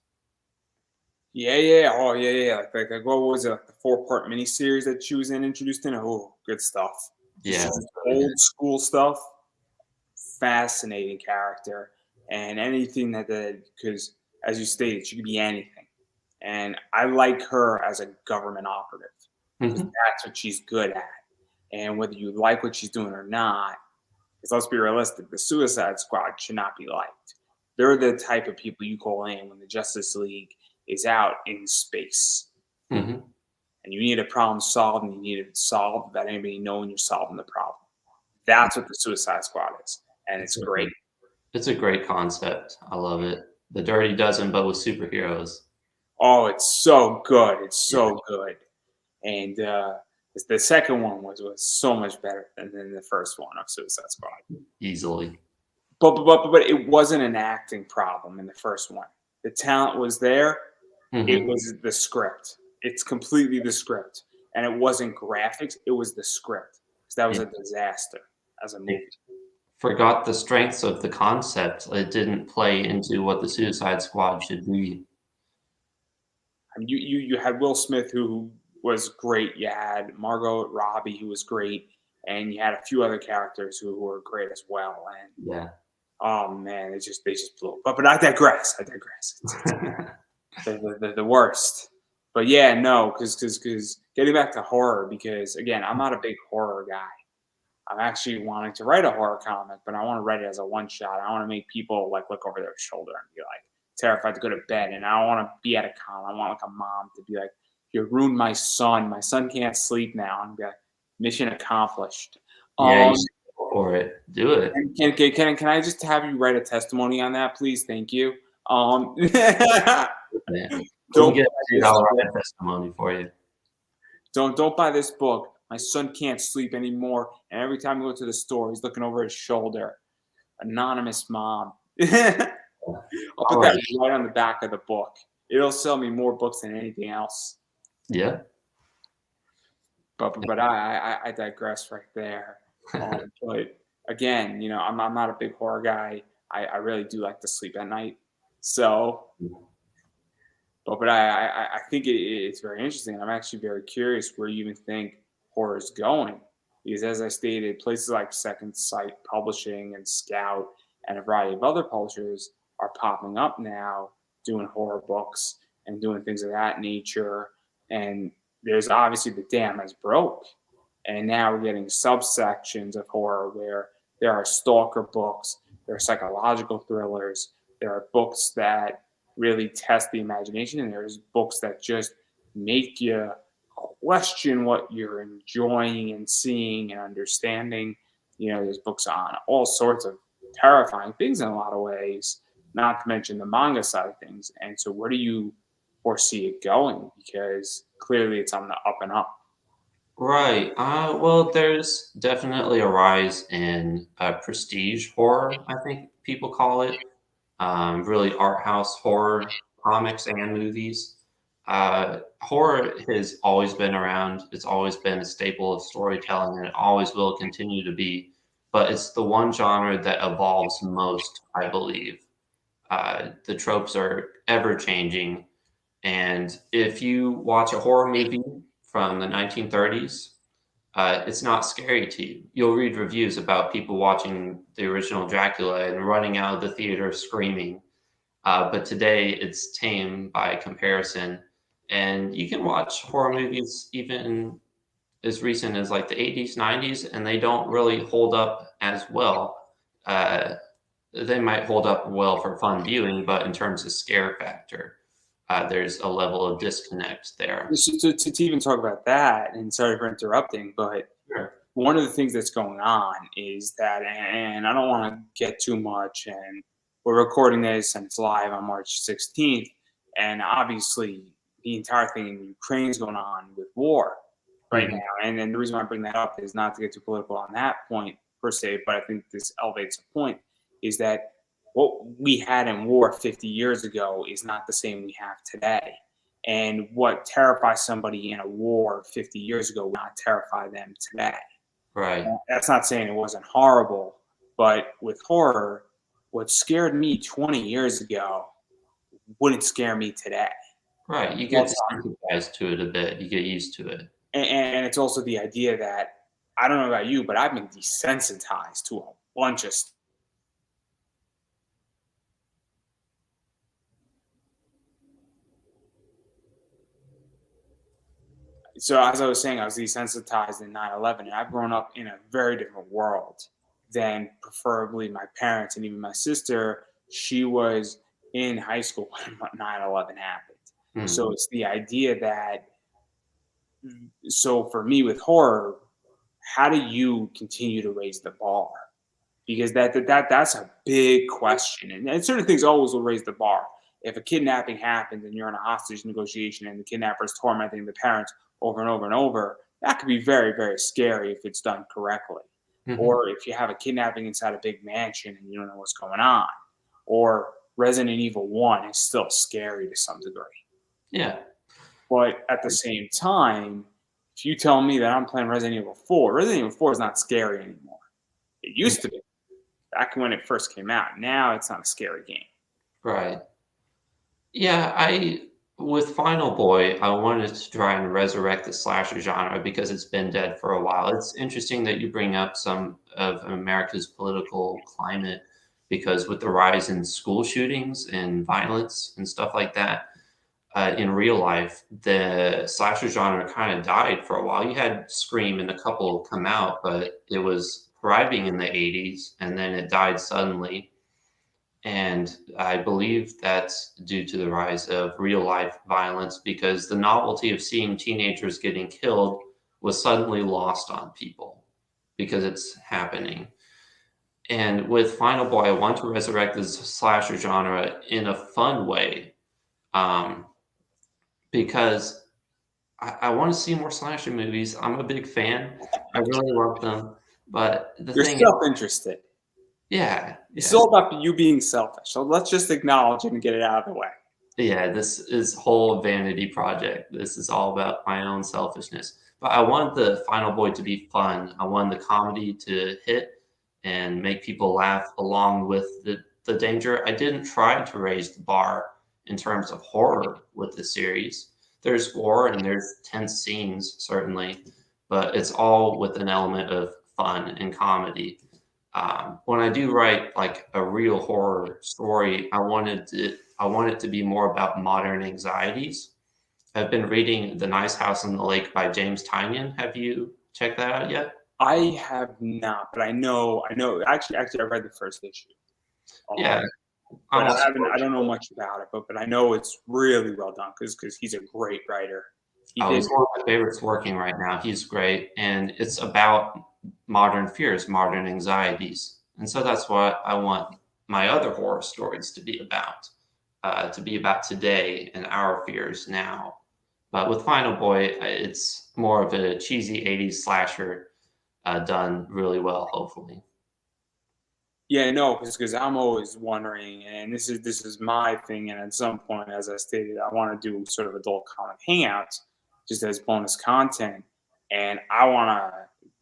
Yeah. Oh, yeah. Like what was it? Like the 4-part miniseries that she was introduced in? Oh, good stuff. Yeah, Just that's really old good. school stuff. Fascinating character. And anything because as you stated, she could be anything. And I like her as a government operative because Mhm. that's what she's good at. And whether you like what she's doing or not, because let's be realistic, the Suicide Squad should not be liked. They're the type of people you call in when the Justice League is out in space Mhm. and you need a problem solved and you need it solved without anybody knowing you're solving the problem. That's what the Suicide Squad is. And it's It's a great. it's a great concept. I love it. The Dirty Dozen, but with superheroes. Oh, it's so good. It's Yeah, so good. And the second one was so much better than the first one of Suicide Squad. easily. But it wasn't an acting problem in the first one. The talent was there. It Mhm. was the script. It's completely the script, and it wasn't graphics. It was the script. 'Cause that was Yeah. a disaster as a They movie. forgot the strengths of the concept. It didn't play into what the Suicide Squad should be. I mean, you had Will Smith who was great. You had Margot Robbie who was great, and you had a few other characters who were great as well. And Yeah. oh man, they just blew. But I digress. I digress. It's the worst. But yeah, no, because getting back to horror, because again, I'm not a big horror guy. I'm actually wanting to write a horror comic, but I want to write it as a one shot. I want to make people like look over their shoulder and be like terrified to go to bed. And I don't want to be at a con. I want like a mom to be like, "You ruined my son. My son can't sleep now." And be like, "Mission accomplished." Yeah, you Um, should go for it. Do it. and can I just have you write a testimony on that, please? Thank you. Yeah. We can Don't get buy a this $2 book. testimony for you. Don't buy this book. My son can't sleep anymore, and every time we go to the store, he's looking over his shoulder. Anonymous mom. I'll put that Alright. right on the back of the book. It'll sell me more books than anything else. Yeah. But I digress right there. But again, I'm not a big horror guy. I really do like to sleep at night. So, but I think it's very interesting. I'm actually very curious where you even think horror is going. Because as I stated, places like Second Sight Publishing and Scout and a variety of other publishers are popping up now doing horror books and doing things of that nature. And there's obviously the dam has broke. And now we're getting subsections of horror where there are stalker books, there are psychological thrillers, there are books that really test the imagination, and there's books that just make you question what you're enjoying and seeing and understanding. There's books on all sorts of terrifying things in a lot of ways, not to mention the manga side of things. And so, where do you foresee it going? Because clearly it's on the up and up. Right. Well, there's definitely a rise in prestige horror, I think people call it. Really art house horror comics and movies. Horror has always been around. It's always been a staple of storytelling, and it always will continue to be. But it's the one genre that evolves most, I believe. The tropes are ever changing, and if you watch a horror movie from the 1930s, it's not scary to you. You'll read reviews about people watching the original Dracula and running out of the theater screaming. But today it's tame by comparison. And you can watch horror movies even as recent as like the 80s, 90s, and they don't really hold up as well. Uh, they might hold up well for fun viewing, but in terms of scare factor, there's a level of disconnect there. To even talk about that, and sorry for interrupting, but Sure. one of the things that's going on is that, and I don't want to get too much, and we're recording this and it's live on March 16th, and obviously the entire thing in Ukraine is going on with war right Mhm. now. And then the reason why I bring that up is not to get too political on that point per se, but I think this elevates a point is that what we had in war 50 years ago is not the same we have today. And what terrifies somebody in a war 50 years ago will not terrify them today. Right. That's not saying it wasn't horrible, but with horror, what scared me 20 years ago wouldn't scare me today. Right, you get Well, desensitized to it a bit, you get used to it. and it's also the idea that I don't know about you, but I've been desensitized to a bunch of stuff. So as I was saying, I was desensitized in 9/11, and I've grown up in a very different world than preferably my parents and even my sister. She was in high school when 9/11 happened. Mm, So it's the idea that, so for me with horror, how do you continue to raise the bar? Because that's a big question, and certain things always will raise the bar. If a kidnapping happens and you're in a hostage negotiation and the kidnapper is tormenting the parents over and over and over, that could be very, very scary if it's done correctly. mhm. Or if you have a kidnapping inside a big mansion and you don't know what's going on. Or Resident Evil 1 is still scary to some degree. Yeah. But at the same time, if you tell me that I'm playing Resident Evil 4, Resident Evil 4 is not scary anymore. It used to be back when it first came out. Now it's not a scary game. Right. Yeah, I with Final Boy, I wanted to try and resurrect the slasher genre because it's been dead for a while. It's interesting that you bring up some of America's political climate because with the rise in school shootings and violence and stuff like that, in real life, the slasher genre kind of died for a while. You had Scream and a couple come out, but it was thriving in the 80s and then it died suddenly. And I believe that's due to the rise of real life violence because the novelty of seeing teenagers getting killed was suddenly lost on people because it's happening. And with Final Boy, I want to resurrect this slasher genre in a fun way um, because I want to see more slasher movies. I'm a big fan. I really love them. But the You're thing is, self-interested. yeah, It's yeah. all about you being selfish. So let's just acknowledge it and get it out of the way. Yeah, this is whole vanity project. This is all about my own selfishness. But I want the Final Boy to be fun. I want the comedy to hit and make people laugh along with the danger. I didn't try to raise the bar in terms of horror with the series. There's gore and there's tense scenes, certainly, but it's all with an element of fun and comedy. When I do write like a real horror story, I want it to be more about modern anxieties. I've been reading The Nice House on the Lake by James Tynion. Have you checked that out yet? I have not, but I know. Actually, I read the first issue, Yeah, um, I'm but also I don't know much about it. But I know it's really well done because he's a great writer. He oh, did. he's one of my favorites working right now. He's great, and it's about modern fears, modern anxieties, and so that's what I want my other horror stories to be about today and our fears now. But with Final Boy, it's more of a cheesy '80s slasher done really well, hopefully. Yeah, no, because I'm always wondering, and this is my thing. And at some point, as I stated, I want to do sort of adult comic hangouts, just as bonus content. And I want to.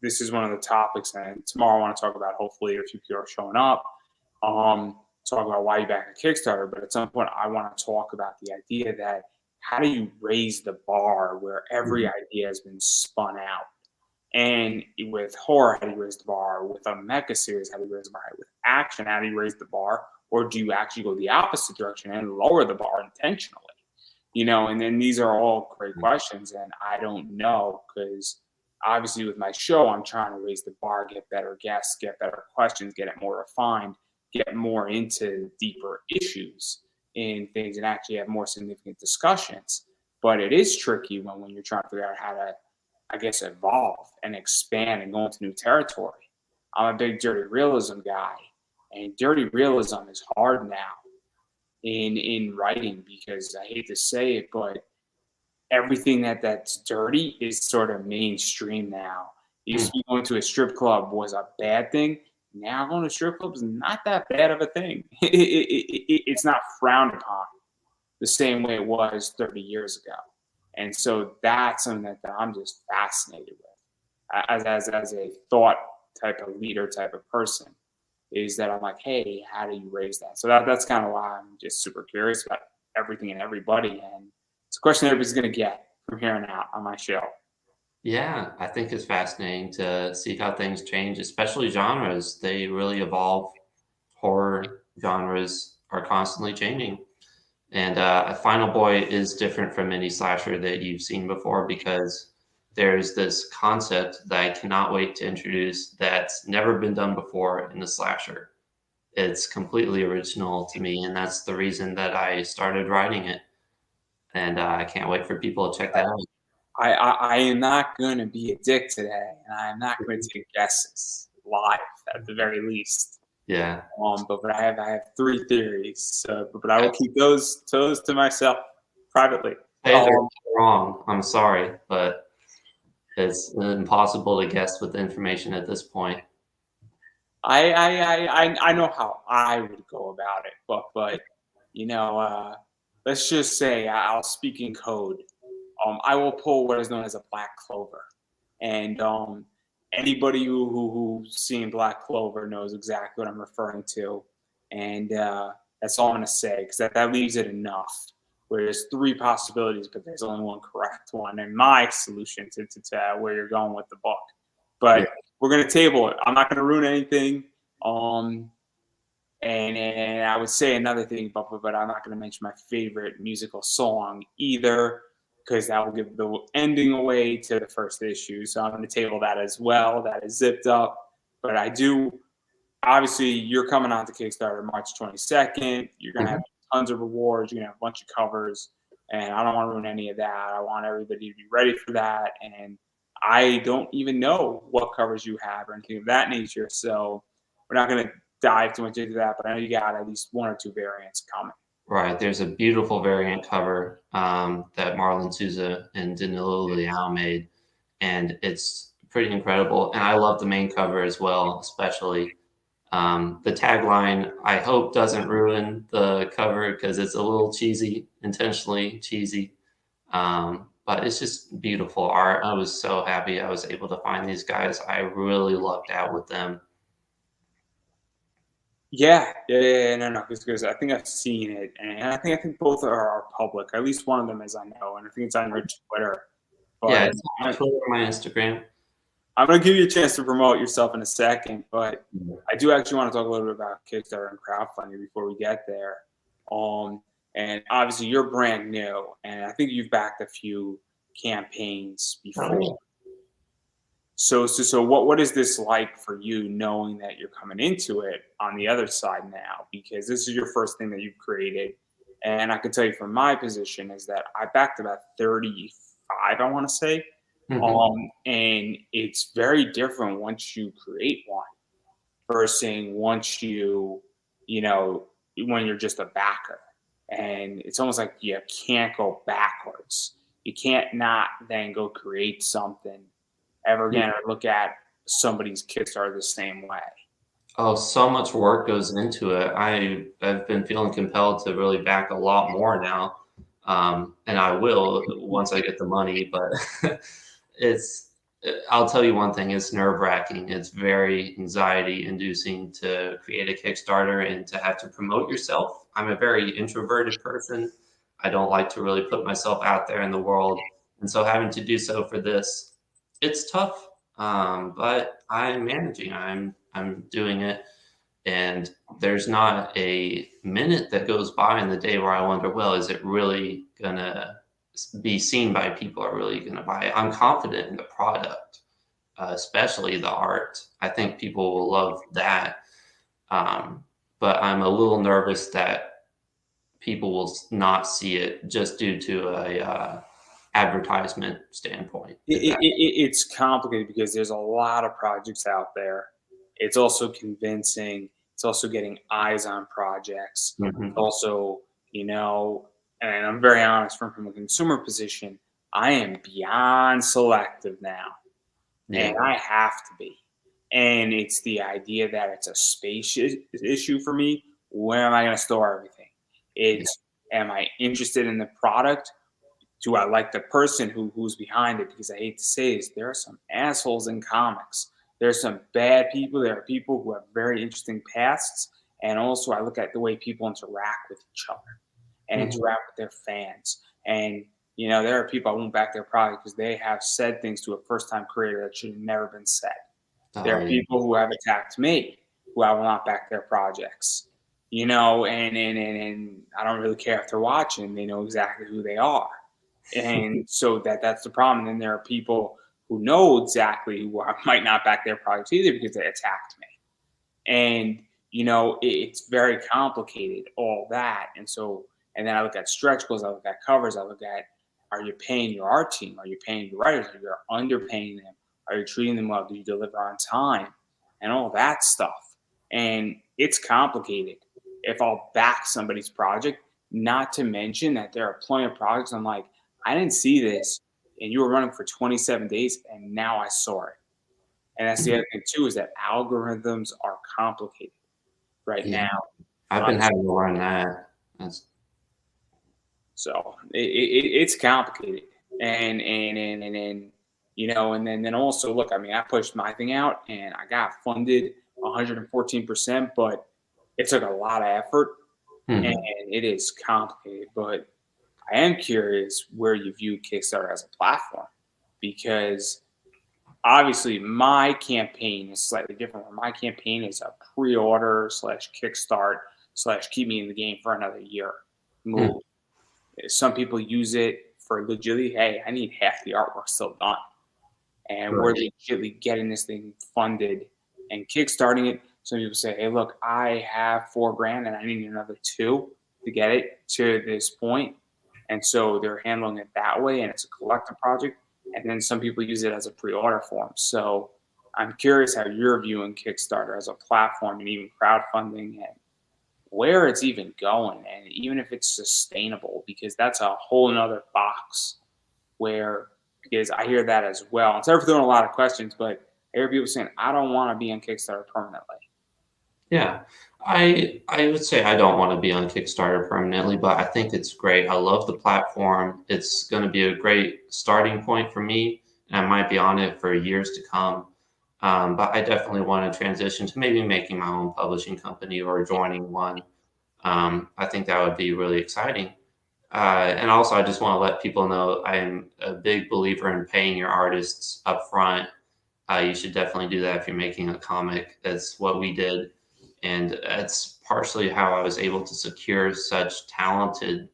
This is one of the topics, and tomorrow I want to talk about. Hopefully, if you people are showing up, talk about why you back a Kickstarter. But at some point, I want to talk about the idea that how do you raise the bar where every Mhm. idea has been spun out, and with horror, how do you raise the bar? With a mecha series, how do you raise the bar? With action, how do you raise the bar? Or do you actually go the opposite direction and lower the bar intentionally? And then these are all great questions, and I don't know because obviously with my show, I'm trying to raise the bar, get better guests, get better questions, get it more refined, get more into deeper issues in things, and actually have more significant discussions. But it is tricky when you're trying to figure out how to, I guess, evolve and expand and go into new territory. I'm a big dirty realism guy, and dirty realism is hard now in writing because I hate to say it, but everything that's dirty is sort of mainstream now. It used Mm, to be going to a strip club was a bad thing. Now going to strip clubs is not that bad of a thing. It's not frowned upon the same way it was 30 years ago. And so that's something that I'm just fascinated with as a thought type of leader type of person is that I'm like, hey, how do you raise that? So that's kind of why I'm just super curious about everything and everybody. And it's a question everybody's going to get from here on out on my show. Yeah, I think it's fascinating to see how things change, especially genres. They really evolve. Horror genres are constantly changing. And Final Boy is different from any slasher that you've seen before because there's this concept that I cannot wait to introduce that's never been done before in the slasher. It's completely original to me, and that's the reason that I started writing it. And I can't wait for people to check that out. I am not going to be a dick today, and I am not going to take guesses live at the very least. Yeah. But I have three theories, but I will keep those to myself privately. Hey, they're wrong. I'm sorry, but it's impossible to guess with the information at this point. I know how I would go about it, but let's just say I'll speak in code. I will pull what is known as a black clover, and anybody who's seen Black Clover knows exactly what I'm referring to, and that's all I'm gonna say because that leaves it enough. Where there's three possibilities, but there's only one correct one, and my solution to where you're going with the book. But Yeah. we're gonna table it. I'm not gonna ruin anything. Um, and I would say another thing, but I'm not going to mention my favorite musical song either, because that will give the ending away to the first issue. So I'm going to table that as well. That is zipped up. But I do, obviously, you're coming on to Kickstarter March 22nd. You're going to have tons of rewards. You're going to have a bunch of covers. And I don't want to ruin any of that. I want everybody to be ready for that. And I don't even know what covers you have or anything of that nature. So we're not going to dive too much into that, but I know you got at least one or two variants coming. Right. There's a beautiful variant cover that Marlon Souza and Danilo Leal made, and it's pretty incredible. And I love the main cover as well, especially. The tagline, I hope, doesn't ruin the cover because it's a little cheesy, intentionally cheesy. But it's just beautiful art. I was so happy I was able to find these guys. I really lucked out with them. Yeah, no, because I think I've seen it, and I think both are public. At least one of them is I know, and I think it's on your Twitter. Yeah, But it's on my Twitter, my Instagram. I'm gonna give you a chance to promote yourself in a second, but I do actually want to talk a little bit about Kickstarter and crowdfunding before we get there. And obviously you're brand new, and I think you've backed a few campaigns before. So what is this like for you knowing that you're coming into it on the other side now? Because this is your first thing that you've created. And I can tell you from my position is that I backed about 35, I want to say. And it's very different once you create one versus once when you're just a backer. And it's almost like you can't go backwards. You can't not then go create something ever again or look at somebody's Kickstarter the same way. Oh, so much work goes into it. I've been feeling compelled to really back a lot more now, and I will once I get the money. But it's I'll tell you one thing: it's nerve-wracking. It's very anxiety-inducing to create a Kickstarter and to have to promote yourself. I'm a very introverted person. I don't like to really put myself out there in the world, and so having to do so for this, it's tough. But I'm managing. I'm doing it, and there's not a minute that goes by in the day where I wonder, well, is it really gonna be seen by people? Are really gonna buy it? I'm confident in the product, especially the art. I think people will love that. But I'm a little nervous that people will not see it just due to a advertisement standpoint. It's complicated because there's a lot of projects out there. It's also convincing. It's also getting eyes on projects. Also, and I'm very honest from a consumer position, I am beyond selective now. Yeah. And I have to be. And it's the idea that it's a space issue for me. Where am I going to store everything? Am I interested in the product? Do I like the person who's behind it? Because I hate to say this, there are some assholes in comics There's some bad people. There are people who have very interesting pasts. And also, I look at the way people interact with each other and Mhm. interact with their fans. And, there are people I won't back their product because they have said things to a first time creator that should have never been said. There Oh, are yeah. people who have attacked me who I will not back their projects. And I don't really care if they're watching. They know exactly who they are. And so that's the problem. And then there are people who know exactly who I might not back their projects either because they attacked me. And it's very complicated, all that. And then I look at stretch goals, I look at covers, I look at, are you paying your art team? Are you paying your writers? Are you underpaying them? Are you treating them well? Do you deliver on time? And all that stuff. And it's complicated if I'll back somebody's project, not to mention that there are plenty of projects I'm like, I didn't see this and you were running for 27 days and now I saw it. And that's the other thing too, is that algorithms are complicated right Yeah. now. I've been having to learn that. That's So it's complicated, and then also look. I mean, I pushed my thing out, and I got funded 114%, but it took a lot of effort, and Mhm. it is complicated. But I am curious where you view Kickstarter as a platform, because obviously my campaign is slightly different. My campaign is a pre-order slash kickstart slash keep me in the game for another year Mhm. move. Some people use it for legitimately, hey, I need half the artwork still done. And we're Right. legitimately getting this thing funded and kickstarting it. Some people say, hey, look, I have $4,000 and I need another two to get it to this point. And so they're handling it that way, and it's a collective project. And then some people use it as a pre-order form. So I'm curious how you're viewing Kickstarter as a platform and even crowdfunding, and where it's even going, and even if it's sustainable, because that's a whole nother box where, because I hear that as well. And sorry for throwing a lot of questions, but I hear people saying, I don't want to be on Kickstarter permanently. Yeah. I would say I don't want to be on Kickstarter permanently, but I think it's great. I love the platform. It's going to be a great starting point for me, and I might be on it for years to come. But I definitely want to transition to maybe making my own publishing company or joining one. I think that would be really exciting. And also, I just want to let people know I'm a big believer in paying your artists up front. You should definitely do that if you're making a comic. That's what we did. And that's partially how I was able to secure such talented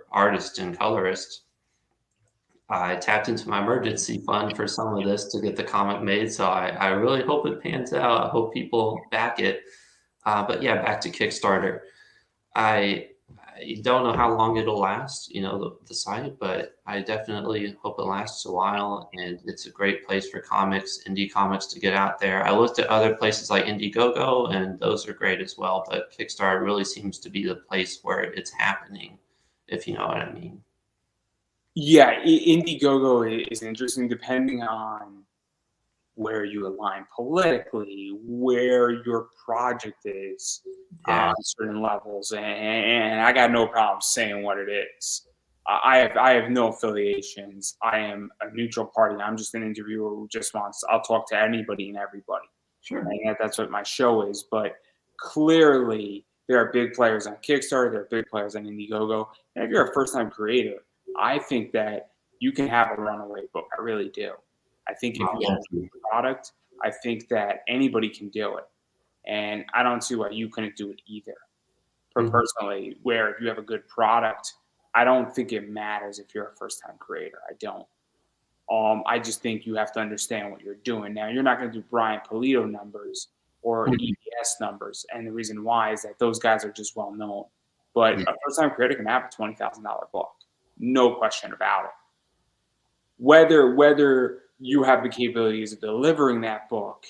artists and colorists. I tapped into my emergency fund for some of this to get the comic made. So I really hope it pans out. I hope people back it. But yeah, back to Kickstarter. I I don't know how long it'll last, the site, but I definitely hope it lasts a while. And it's a great place for comics, indie comics to get out there. I looked at other places like Indiegogo, and those are great as well. But Kickstarter really seems to be the place where it's happening, if you know what I mean. Yeah, Indiegogo is interesting depending on where you align politically, where your project is Yeah, on certain levels, and I got no problem saying what it is. I have no affiliations. I am a neutral party. I'm just an interviewer who just wants. I'll talk to anybody and everybody, sure. and that's what my show is. But clearly, there are big players on Kickstarter. There are big players on Indiegogo. And if you're a first-time creator, I think that you can have a runaway book. I really do. I think if Well, you have thank you. a product, I think that anybody can do it. And I don't see why you couldn't do it either. Mhm. Personally, where if you have a good product, I don't think it matters if you're a first time creator. I don't. I just think you have to understand what you're doing. Now, you're not going to do Brian Polito numbers or Mhm. EBS numbers. And the reason why is that those guys are just well known. But Yeah, a first time creator can have a $20,000 book. No question about it. Whether you have the capabilities of delivering that book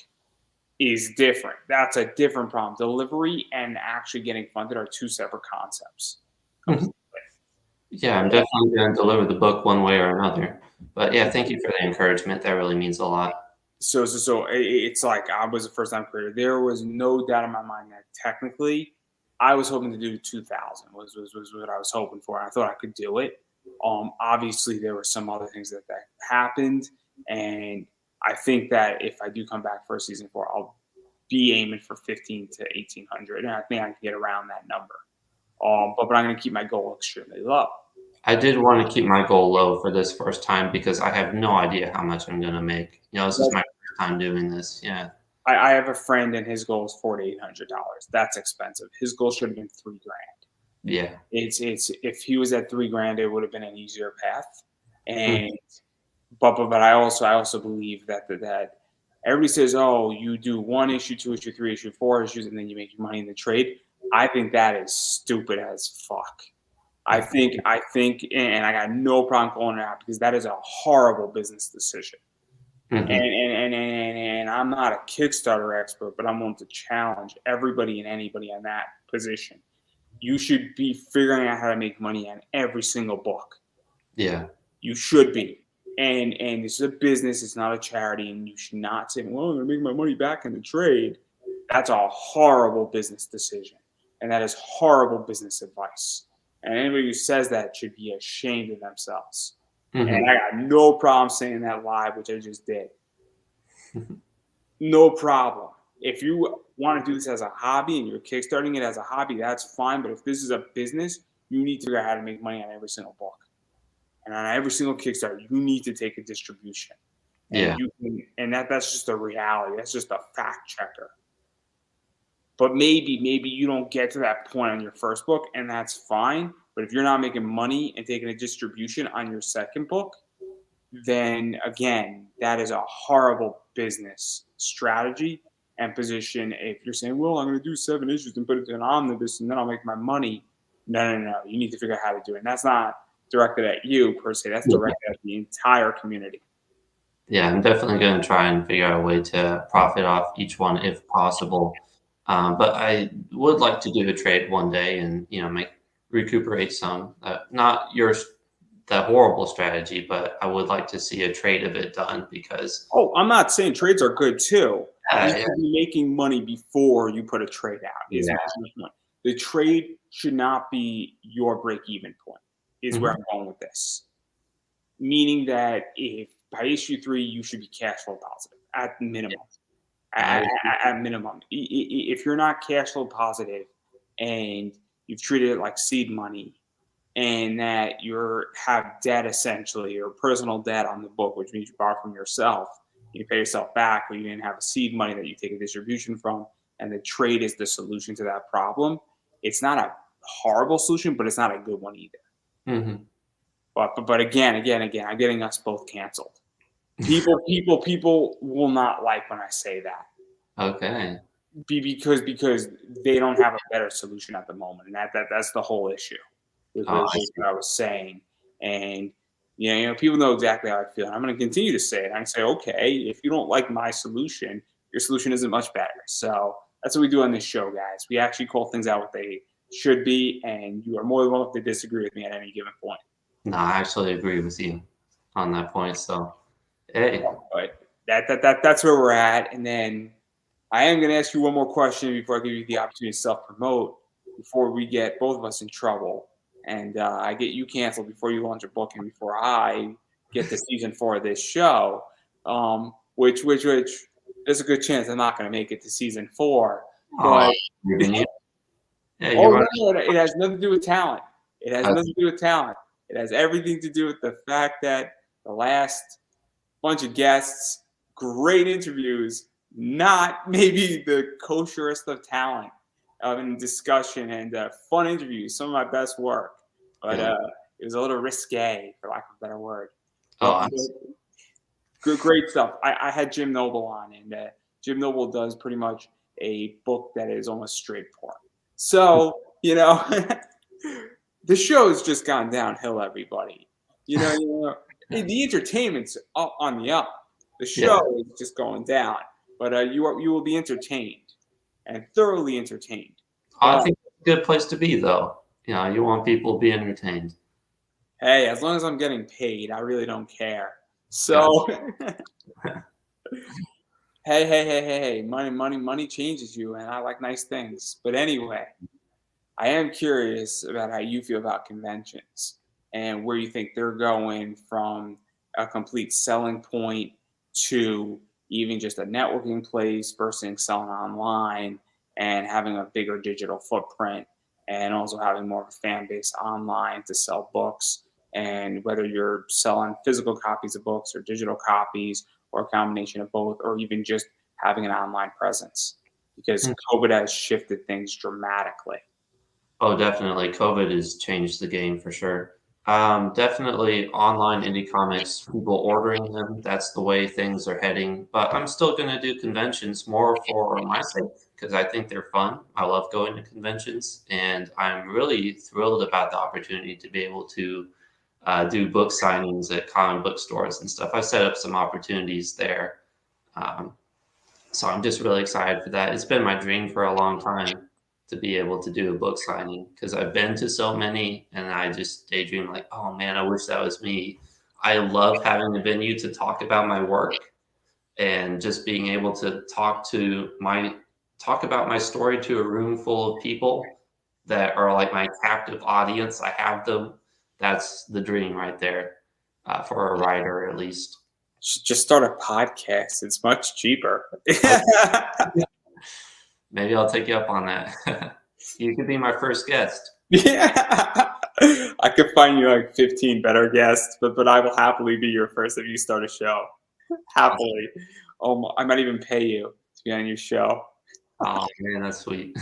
is different. That's a different problem. Delivery and actually getting funded are two separate concepts. Mhm. Completely. Yeah, I'm definitely going to deliver the book one way or another. But yeah, thank you for the encouragement. That really means a lot. It's like I was a first time creator. There was no doubt in my mind that technically I was hoping to do 2000 was what I was hoping for. I thought I could do it. Obviously there were some other things that happened, and I think that if I do come back for a season 4, I'll be aiming for 15 to 1800, and I think I can get around that number. But I'm going to keep my goal extremely low. I did want to keep my goal low for this first time because I have no idea how much I'm going to make. This is my first time doing this. Yeah. I have a friend and his goal is $400 to $800. That's expensive. His goal should have been $3,000. Yeah. It's if he was at $3,000, it would have been an easier path. And but I also believe that everybody says, oh, you do 1 issue, 2 issue, 3 issue, 4 issues, and then you make your money in the trade. I think that is stupid as fuck. I think, and I got no problem calling it out because that is a horrible business decision. And I'm not a Kickstarter expert, but I'm willing to challenge everybody and anybody in that position. You should be figuring out how to make money on every single book. Yeah. You should be. And this is a business, it's not a charity, and you should not say, well, I'm going to make my money back in the trade. That's a horrible business decision. And that is horrible business advice. And anybody who says that should be ashamed of themselves. And I got no problem saying that live, which I just did. No problem. If you want to do this as a hobby and you're kickstarting it as a hobby, that's fine. But if this is a business, you need to figure out how to make money on every single book. And on every single Kickstarter, you need to take a distribution. And that's just a reality. That's just a fact checker. But maybe you don't get to that point on your first book, and that's fine. But if you're not making money and taking a distribution on your second book, then again, that is a horrible business strategy and position. If you're saying, well, I'm going to do 7 issues and put it in an omnibus and then I'll make my money. No. You need to figure out how to do it. And that's not directed at you per se. That's directed at the entire community. Yeah, I'm definitely going to try and figure out a way to profit off each one if possible. But I would like to do a trade one day and, recuperate some. Not the horrible strategy, but I would like to see a trade of it done because. Oh, I'm not saying trades are good too. You should be making money before you put a trade out. The trade should not be your break-even point. Is where I'm going with this. Meaning that if by issue 3 you should be cash flow positive at minimum. At minimum, if you're not cash flow positive and you've treated it like seed money, and that you have debt essentially or personal debt on the book, which means you borrow from yourself, you pay yourself back, but you didn't have a seed money that you take a distribution from, and the trade is the solution to that problem. It's not a horrible solution, but it's not a good one either. But again, I'm getting us both canceled. People will not like when I say that. Okay. Because they don't have a better solution at the moment, and that's the whole issue. With what I was saying, and people know exactly how I feel. And I'm going to continue to say it. I can say, okay, if you don't like my solution, your solution isn't much better. So that's what we do on this show, guys. We actually call things out what they should be, and you are more than welcome to disagree with me at any given point. No, I actually agree with you on that point. So, hey. But that's where we're at. And then I am going to ask you one more question before I give you the opportunity to self-promote, before we get both of us in trouble. And I get you canceled before you launch a book and before I get to season 4 of this show, which there's a good chance I'm not going to make it to season 4. But it has nothing to do with talent. It has nothing to do with talent. It has everything to do with the fact that the last bunch of guests, great interviews, not maybe the kosherest of talent in discussion and fun interviews, some of my best work. But it was a little risque, for lack of a better word. Great stuff. I had Jim Noble on, and Jim Noble does pretty much a book that is almost straight porn. So, the show has just gone downhill, everybody. The entertainment's up on the up. The show is just going down. But you will be entertained and thoroughly entertained. I think it's a good place to be, though. You want people to be entertained. Hey, as long as I'm getting paid, I really don't care. So, hey, money changes you, and I like nice things. But anyway, I am curious about how you feel about conventions and where you think they're going from a complete selling point to even just a networking place versus selling online and having a bigger digital footprint, and also having more of a fan base online to sell books. And whether you're selling physical copies of books or digital copies or a combination of both, or even just having an online presence, because COVID has shifted things dramatically. Oh, definitely. COVID has changed the game for sure. Definitely online indie comics, people ordering them. That's the way things are heading. But I'm still going to do conventions more for my sake because I think they're fun. I love going to conventions, and I'm really thrilled about the opportunity to be able to do book signings at comic book stores and stuff. I've set up some opportunities there. Um, so I'm just really excited for that. It's been my dream for a long time to be able to do a book signing because I've been to so many and I just daydream like, oh man, I wish that was me. I love having a venue to talk about my work and just being able to talk about my story to a room full of people that are like my captive audience. I have them. That's the dream right there for a writer, at least. Just start a podcast. It's much cheaper. Maybe I'll take you up on that. You could be my first guest. Yeah. I could find you like 15 better guests, but I will happily be your first if you start a show. Happily. I might even pay you to be on your show. Oh man, that's sweet.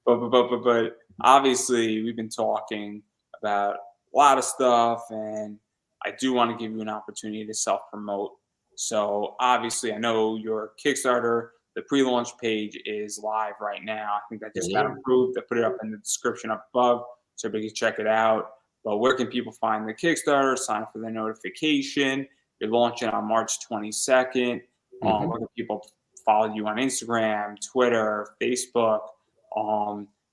But obviously, we've been talking about a lot of stuff, and I do want to give you an opportunity to self promote. So, obviously, I know your Kickstarter, the pre launch page is live right now. I think that just got approved. I put it up in the description up above so everybody can check it out. But where can people find the Kickstarter? Sign up for the notification. You're launching on March 22nd. Where can people follow you on Instagram, Twitter, Facebook?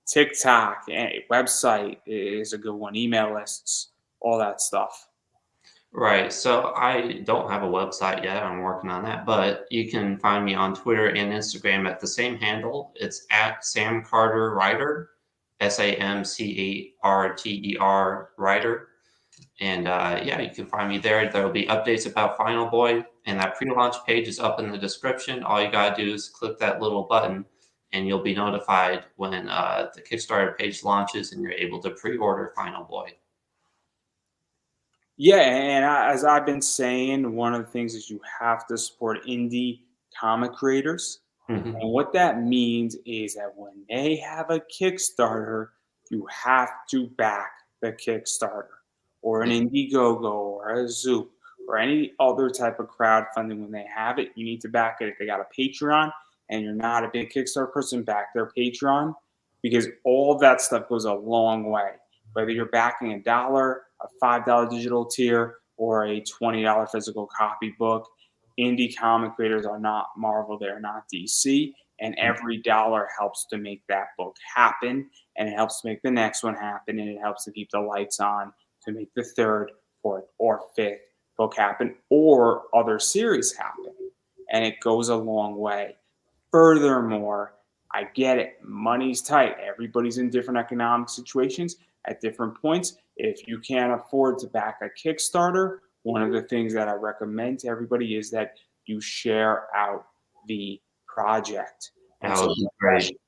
TikTok, website is a good one, email lists, all that stuff. Right. So I don't have a website yet. I'm working on that, but you can find me on Twitter and Instagram at the same handle. It's at Sam Carter Writer, SAMCARTER Writer. And yeah, you can find me there. There will be updates about Final Boy, and that pre-launch page is up in the description. All you gotta do is click that little button, and you'll be notified when the Kickstarter page launches, and you're able to pre-order Final Boy. Yeah, and as I've been saying, one of the things is you have to support indie comic creators. Mhm. And what that means is that when they have a Kickstarter, you have to back the Kickstarter or an Yeah. Indiegogo or a Zoop or any other type of crowdfunding. When they have it, you need to back it. If they got a Patreon and you're not a big Kickstarter person, back their Patreon, because all that stuff goes a long way. Whether you're backing $1, a $5 digital tier, or a $20 physical copy book, indie comic creators are not Marvel, they're not DC, and every dollar helps to make that book happen, and it helps to make the next one happen, and it helps to keep the lights on to make the third, fourth, or fifth book happen, or other series happen. And it goes a long way. Furthermore, I get it. Money's tight. Everybody's in different economic situations at different points. If you can't afford to back a Kickstarter, one of the things that I recommend to everybody is that you share out the project. And That so, would be great.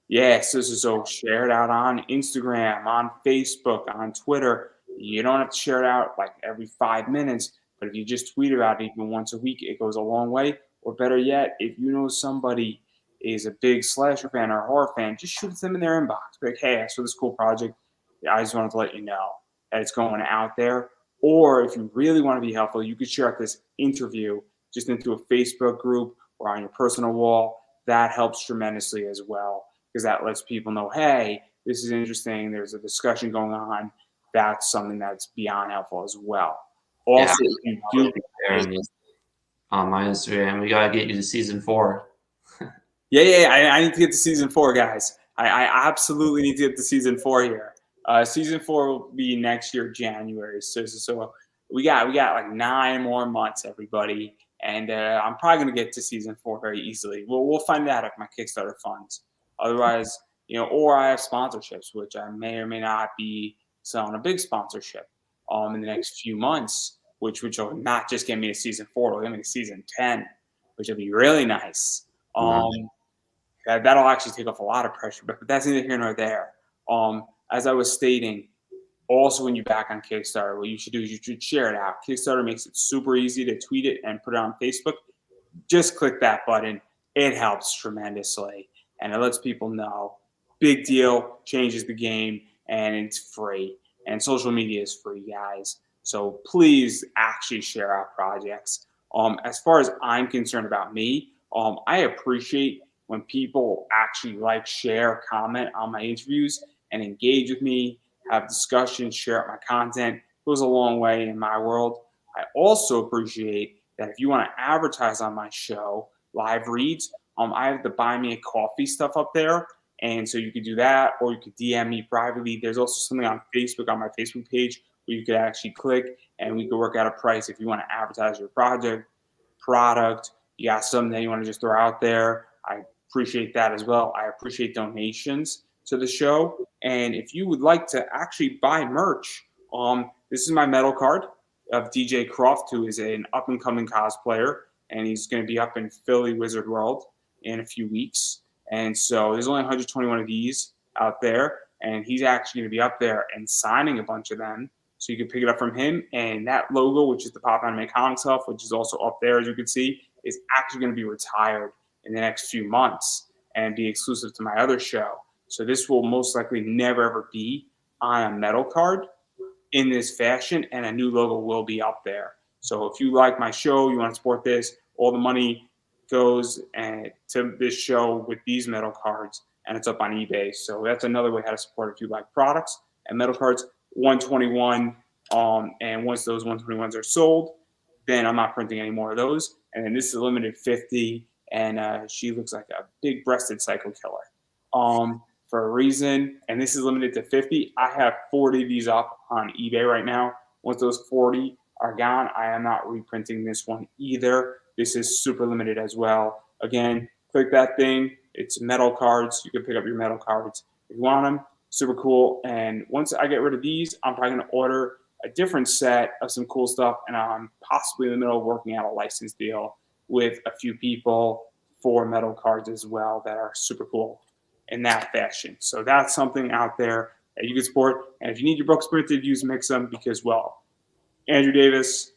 yeah, so share it out on Instagram, on Facebook, on Twitter. You don't have to share it out like every 5 minutes, but if you just tweet about it even once a week, it goes a long way. Or better yet, if you know somebody is a big slasher fan or horror fan, just shoot them in their inbox. Be like, hey, I saw this cool project. I just wanted to let you know that it's going out there. Or if you really want to be helpful, you could share out this interview just into a Facebook group or on your personal wall. That helps tremendously as well, because that lets people know, hey, this is interesting. There's a discussion going on. That's something that's beyond helpful as well. Yeah, Also, if you I do, will be sharing this on my Instagram. We gotta get you to season 4. yeah, I need to get to season 4, guys. I absolutely need to get to season 4 here. Season 4 will be next year, January. So we got like 9 more months, everybody, and I'm probably gonna get to season 4 very easily. We'll find out if my Kickstarter funds. Otherwise, or I have sponsorships, which I may or may not be selling a big sponsorship in the next few months. which will not just get me to season 4, it'll get me to season 10, which will be really nice. That'll actually take off a lot of pressure, but that's neither here nor there. As I was stating, also when you back on Kickstarter, what you should do is you should share it out. Kickstarter makes it super easy to tweet it and put it on Facebook. Just click that button. It helps tremendously, and it lets people know. Big deal, changes the game, and it's free. And social media is free, guys. So please actually share our projects. As far as I'm concerned about me, I appreciate when people actually like, share, comment on my interviews and engage with me, have discussions, share out my content. It goes a long way in my world. I also appreciate that if you want to advertise on my show, live reads, I have the Buy Me a Coffee stuff up there. And so you could do that, or you could DM me privately. There's also something on Facebook, on my Facebook page, where you could actually click and we could work out a price if you want to advertise your product. You got something that you want to just throw out there. I appreciate that as well. I appreciate donations to the show. And if you would like to actually buy merch, this is my metal card of DJ Croft, who is an up-and-coming cosplayer, and he's going to be up in Philly Wizard World in a few weeks. And so there's only 121 of these out there, and he's actually going to be up there and signing a bunch of them. So you can pick it up from him. And that logo, which is the Pop Anime Comics stuff, which is also up there, as you can see, is actually going to be retired in the next few months and be exclusive to my other show. So this will most likely never, ever be on a metal card in this fashion, and a new logo will be up there. So if you like my show, you want to support this, all the money goes to this show with these metal cards, and it's up on eBay. So that's another way how to support it if you like products. And metal cards, 121, and once those 121s are sold, then I'm not printing any more of those. And then this is a limited 50, and she looks like a big-breasted psycho killer for a reason. And this is limited to 50. I have 40 of these up on eBay right now. Once those 40 are gone, I am not reprinting this one either. This is super limited as well. Again, click that thing. It's metal cards. You can pick up your metal cards if you want them. Super cool. And once I get rid of these, I'm probably going to order a different set of some cool stuff. And I'm possibly in the middle of working out a license deal with a few people for metal cards as well that are super cool in that fashion. So that's something out there that you can support. And if you need your books printed, use Mixam because, well, Andrew Davis,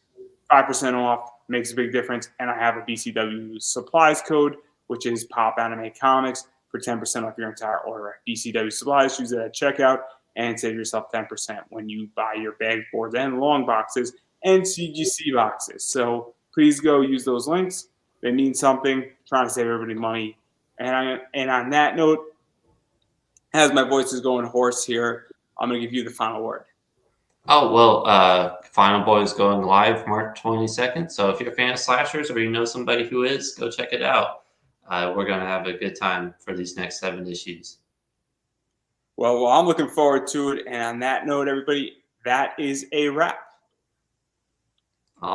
5% off, makes a big difference. And I have a BCW supplies code, which is Pop Anime Comics, for 10% off your entire order at BCW Supplies. Use it at checkout and save yourself 10% when you buy your bag boards and long boxes and CGC boxes. So please go use those links. They mean something. Trying to save everybody money. And on that note, as my voice is going hoarse here, I'm going to give you the final word. Oh, well, Final Boy is going live March 22nd. So if you're a fan of slashers or you know somebody who is, go check it out. We're going to have a good time for these next 7 issues. Well, I'm looking forward to it. And on that note, everybody, that is a wrap.